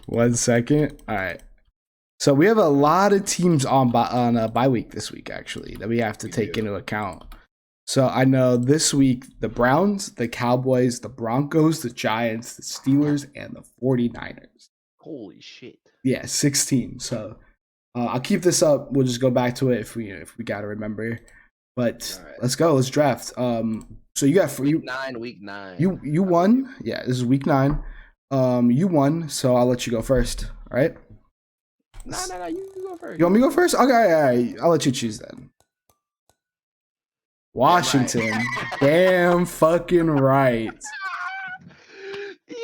1 second. All right. So we have a lot of teams on a bye week this week, actually, that we have to take into account. So I know this week, the Browns, the Cowboys, the Broncos, the Giants, the Steelers, and the 49ers. Holy shit. Yeah, 16. So I'll keep this up. We'll just go back to it if we got to remember. But let's go. Let's draft. So you got week 9. You won. Yeah, this is week 9. You won, so I'll let you go first. All right? No, you go first. You want me to go first? Okay, all right. I'll let you choose then. Washington. Damn fucking right. Yes.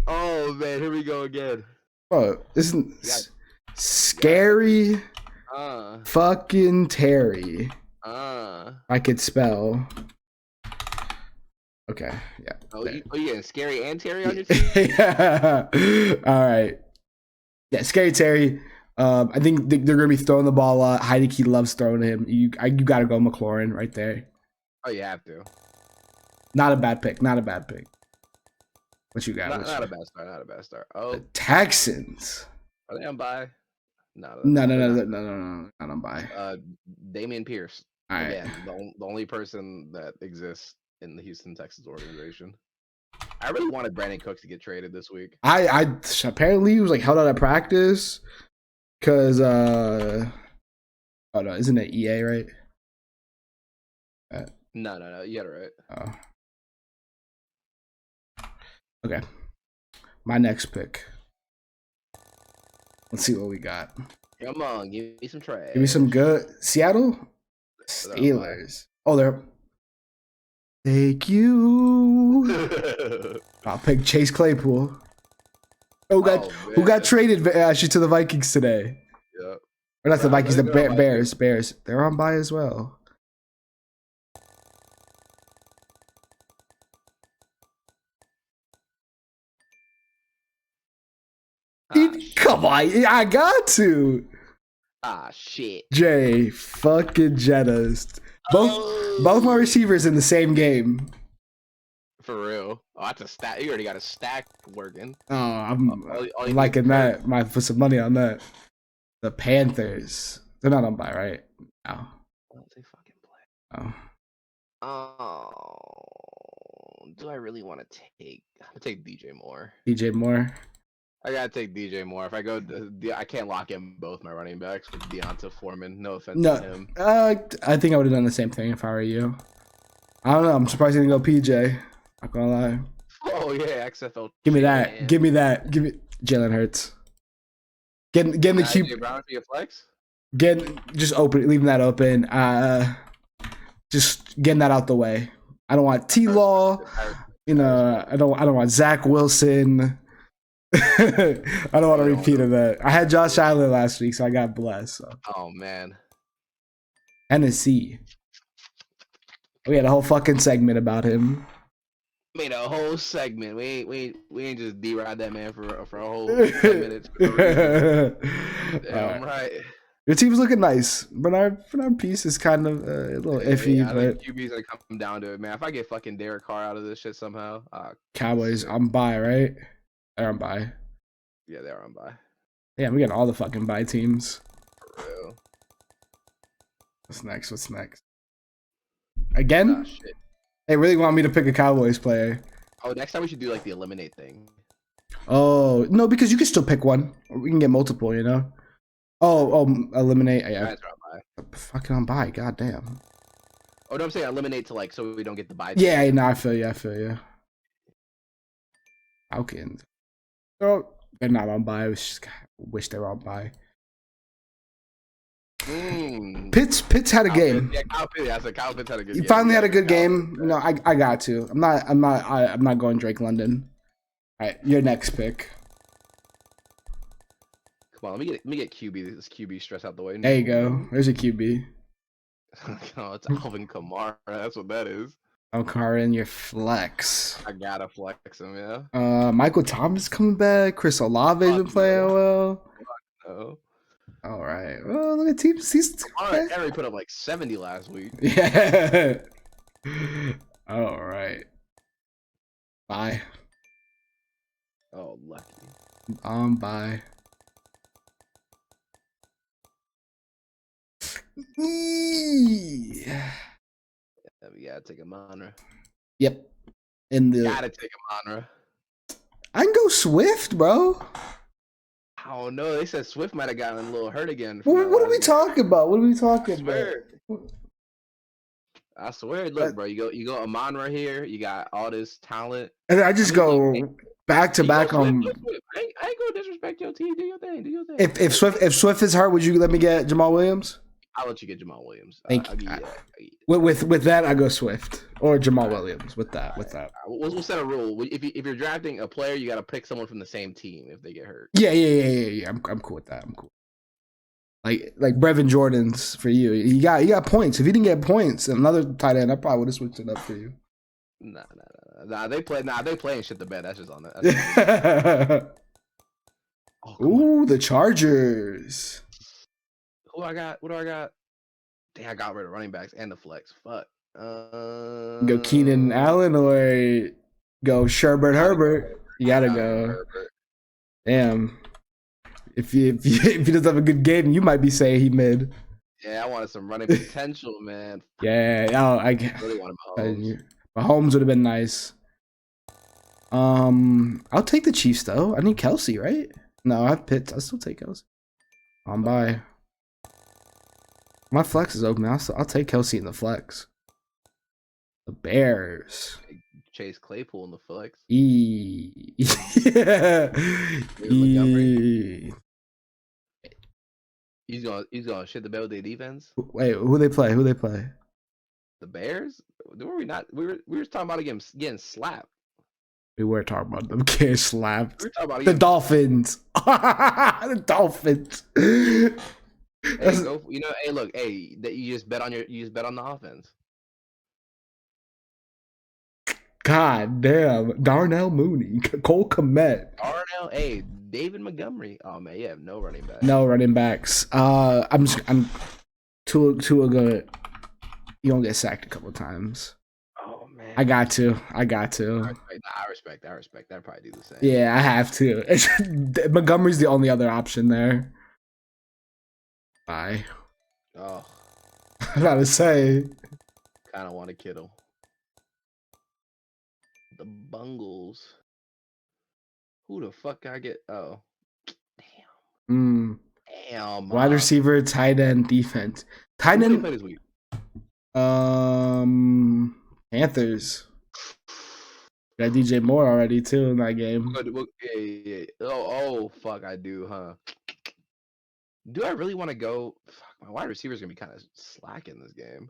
Oh, man. Here we go again. Bro, this is scary fucking Terry. I could spell. Okay, yeah. Oh, you getting scary and Terry on your team? Yeah. All right. Yeah, Scary Terry. I think they're going to be throwing the ball a lot. Heinicke loves throwing him. You got to go McLaurin right there. Oh, you have to. Not a bad pick. Not a bad pick. What you got? Not a bad start. Not a bad start. Oh, the Texans. Are they on bye? No, not on bye. Damian Pierce. All right. Again, the only person that exists in the Houston Texans organization. I really wanted Brandon Cooks to get traded this week. I apparently he was like held out of practice because oh no, isn't it EA, right? No, you got it right. Oh. Okay. My next pick. Let's see what we got. Come on, give me some trash. Give me some good Seattle Steelers. Oh, they're take you. I'll pick Chase Claypool. Who got traded actually to the Vikings today? Yeah. Or not the Vikings, the Bears. Bears. They're on bye as well. Come on, I got to. Shit. Jay fucking Jettas. Both my receivers in the same game. For real. Oh, that's a stack. You already got a stack working. Oh, I'm liking that. Might put some money on that. The Panthers. They're not on bye, right? No. They fucking play. Oh. Do I really want to take? I'm gonna take DJ Moore. DJ Moore. I gotta take DJ Moore. If I go, I can't lock in both my running backs with Deonta Foreman. No offense to him. I think I would have done the same thing if I were you. I don't know. I'm surprised you didn't go PJ. Not gonna lie. Oh yeah, XFL. Give me that. Man. Give me that. Give me Jalen Hurts. Getting the QB. Brown for your flex. Just open, leaving that open. Just getting that out the way. I don't want T-Law. You know, I don't want Zach Wilson. I don't want a repeat of that. I had Josh Allen last week, so I got blessed. So. Oh man. Tennessee. We had a whole fucking segment about him. Made a whole segment. We ain't just deride that man for a whole 10 minutes. Damn right. Your team's looking nice. Bernard piece is kind of a little iffy, but QB's gonna come down to it, man. If I get fucking Derek Carr out of this shit somehow, Cowboys on bye, right? They're on bye. Yeah, they're on bye. Yeah, we got all the fucking bye teams. For real. What's next? Again? Shit. They really want me to pick a Cowboys player. Oh, next time we should do like the eliminate thing. Oh no, because you can still pick one. Or we can get multiple, you know. Oh, eliminate. Yeah, fucking on bye. God damn. Oh no, I'm saying eliminate to like so we don't get the bye. Yeah, no, I feel you. Falcons. Oh, they're not on bye. I wish they were on bye. Pitts had a game. Yeah, Kyle Pitts had a good game. He finally had a good game. No, I got to. I'm not going Drake London. All right, your next pick. Come on, let me get QB. This QB stress out the way. There you go. There's a QB. Oh, it's Alvin Kamara. That's what that is. Kamara in your flex. I gotta flex him, yeah. Michael Thomas coming back. Chris Olave's been playing well. No. All right. Well, look at team season. Henry put up like 70 last week. Yeah. All right. Bye. Oh, lucky. Bye. Yeah, we gotta take a Monra. Yep. Gotta take a Monra. I can go Swift, bro. I don't know. They said Swift might have gotten a little hurt again. What are we talking about? I swear. Look, bro. You go Amon-Ra here. You got all this talent. And I just go back to back on. I ain't gonna disrespect your team. Do your thing. If Swift is hurt, would you let me get Jamal Williams? I'll let you get Jamal Williams. Thank you. With that, I go Swift or Jamal Williams. With that. We'll set a rule. If you're drafting a player, you got to pick someone from the same team if they get hurt. Yeah. I'm cool with that. I'm cool. Like Brevin Jordan's for you. You got points. If you didn't get points, another tight end, I probably would have switched it up for you. Nah. They playing shit the bed. That's just on that. Oh, Ooh, the Chargers. Who I got? What do I got? Dang, I got rid of running backs and the flex. Fuck. Go Keenan Allen or go Sherbert Herbert. You gotta go. Herbert. Damn. If he doesn't have a good game, you might be saying he mid. Yeah, I wanted some running potential, man. Yeah, I really wanted Mahomes. Mahomes would have been nice. I'll take the Chiefs though. I need Kelsey, right? No, I have Pitts. I'll still take Kelsey. On by. My flex is open. I'll take Kelsey in the flex. The Bears. Chase Claypool in the flex. Yeah. He's gonna shit the bed with their defense. Wait, who they play? The Bears? Were we not? We were talking about getting slapped. We were talking about them getting slapped. We were talking about the Dolphins. The Dolphins. Hey, go. Hey, look. Hey, that you just bet on the offense. God damn, Darnell Mooney, Cole Kmet. Darnell, hey, David Montgomery. Oh man, you have no running backs. No running backs. I'm Tua gonna. You gonna get sacked a couple times. Oh man. I got to. I respect. I'd probably do the same. Yeah, I have to. Montgomery's the only other option there. Bye. Oh. I gotta say. Kind of want to Kittle. The Bungles. Who the fuck I get? Oh. Damn. Damn. Wide receiver, tight end, defense. Tight end. Play this week? Panthers. Got DJ Moore already too in that game. Yeah. Oh, fuck, I do, huh? Do I really want to go? Fuck, my wide receiver's gonna be kind of slack in this game.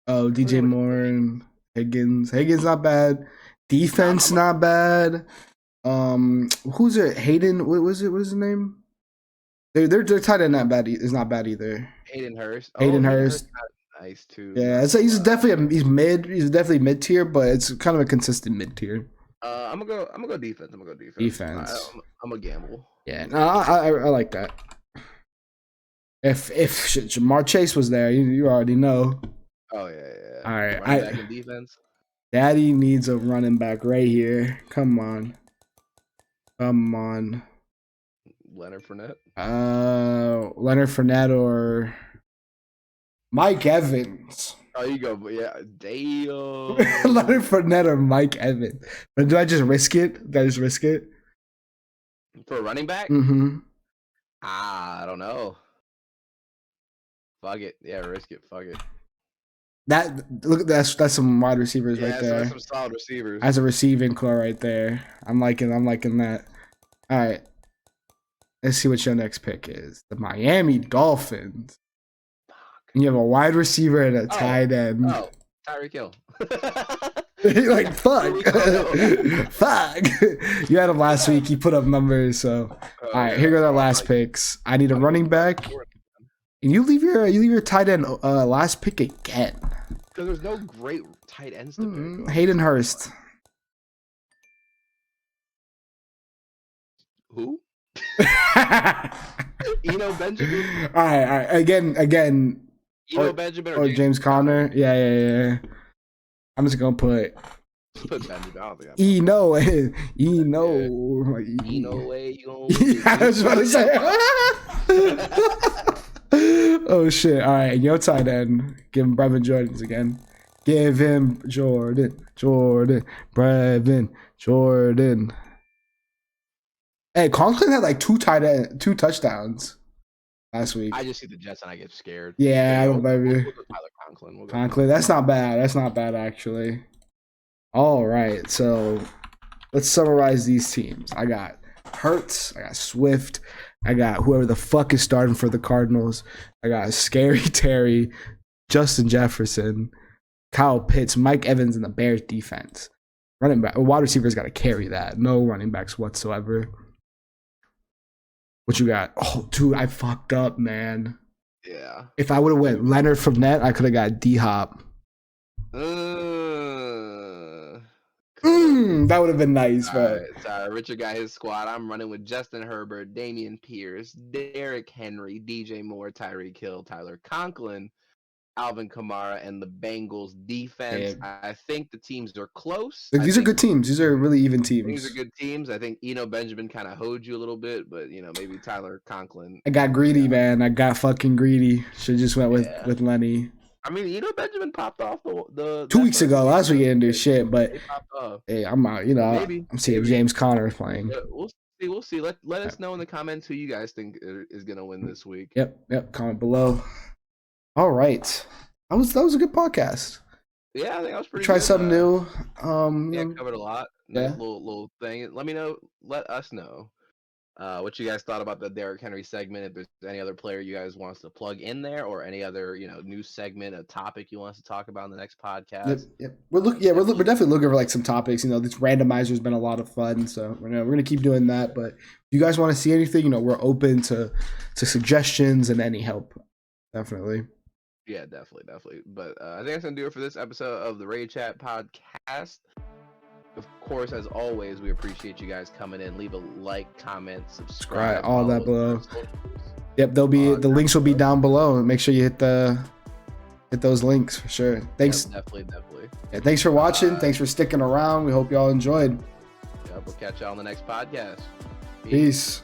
Oh, DJ Moore and Higgins. Higgins not bad. Defense not bad. Who's it? Hayden. What was it? What is his name? Their tight end not bad. Is not bad either. Hayden Hurst. Hayden Hurst. Nice too. Yeah, he's definitely he's mid. He's definitely mid tier, but it's kind of a consistent mid tier. I'm gonna go defense. Defense. I'm gonna gamble. Yeah, no, I like that. If Jamar Chase was there, you already know. Oh yeah. All right, back in defense. Daddy needs a running back right here. Come on. Leonard Fournette. Leonard Fournette or Mike Evans. Oh, you go, but yeah, damn. Leonard Fournette or Mike Evans. But do I just risk it? For a running back? Mm-hmm. I don't know. Fuck it. Yeah, risk it. Fuck it. That's some wide receivers right there. That's some solid receivers. As a receiving core right there. I'm liking that. All right. Let's see what your next pick is. The Miami Dolphins. And you have a wide receiver and a tight end. Oh, Tyreek Hill. You're like, fuck. Fuck. You had him last week. You put up numbers. So, all right, here go our last picks. I need a running back. And you leave your tight end last pick again. Because there's no great tight ends to pick. Hayden Hurst. Who? Benjamin. All right. Again. Benjamin or James Conner. Yeah. I'm just gonna put Benjamin. I don't think Eno way you gonna. I was about to say. Oh shit! All right, your tight end. Give him Brevin Jordan's again. Give him Jordan, Brevin Jordan. Hey, Conklin had like two touchdowns last week. I just see the Jets and I get scared. Yeah, I don't blame you. We'll go Tyler Conklin, that's not bad. That's not bad actually. All right, so let's summarize these teams. I got Hurts. I got Swift. I got whoever the fuck is starting for the Cardinals. I got Scary Terry, Justin Jefferson, Kyle Pitts, Mike Evans, and the Bears defense. Running back, wide receivers got to carry that. No running backs whatsoever. What you got? Oh, dude, I fucked up, man. Yeah. If I would have went Leonard Fournette, I could have got D-Hop. That would have been nice, but sorry. Richard got his squad. I'm running with Justin Herbert, Damian Pierce, Derrick Henry, DJ Moore, Tyreek Hill, Tyler Conklin, Alvin Kamara, and the Bengals defense. I think the teams are close. These are good teams. These are really even teams. These are good teams. I think Benjamin kind of hoed you a little bit, but maybe Tyler Conklin. I got greedy, man. I got fucking greedy. Should just went with Lenny. I mean, Benjamin popped off the 2 weeks ago. Last week he didn't do shit, but hey, I'm out. I'm seeing James Conner playing. Yeah, we'll see. Let us know in the comments who you guys think is gonna win this week. Yep. Comment below. All right, that was a good podcast. Yeah, I think that was pretty. Try something new. Covered a lot. Nice little thing. Let us know what you guys thought about the Derrick Henry segment. If there's any other player you guys want us to plug in there, or any other new segment, a topic you want us to talk about in the next podcast. Yep. We're definitely looking for like some topics. This randomizer has been a lot of fun, so we're gonna keep doing that. But if you guys want to see anything, we're open to suggestions and any help. Definitely. Yeah, definitely. But I think that's gonna do it for this episode of the Raidchat podcast. Of course, as always, we appreciate you guys coming in. Leave a like, comment, subscribe, all that below. Yep, the links will be down below. Make sure you hit those links for sure. Thanks. Yeah, definitely. Yeah, thanks for watching. Thanks for sticking around. We hope y'all enjoyed. Yeah, we'll catch y'all on the next podcast. Peace.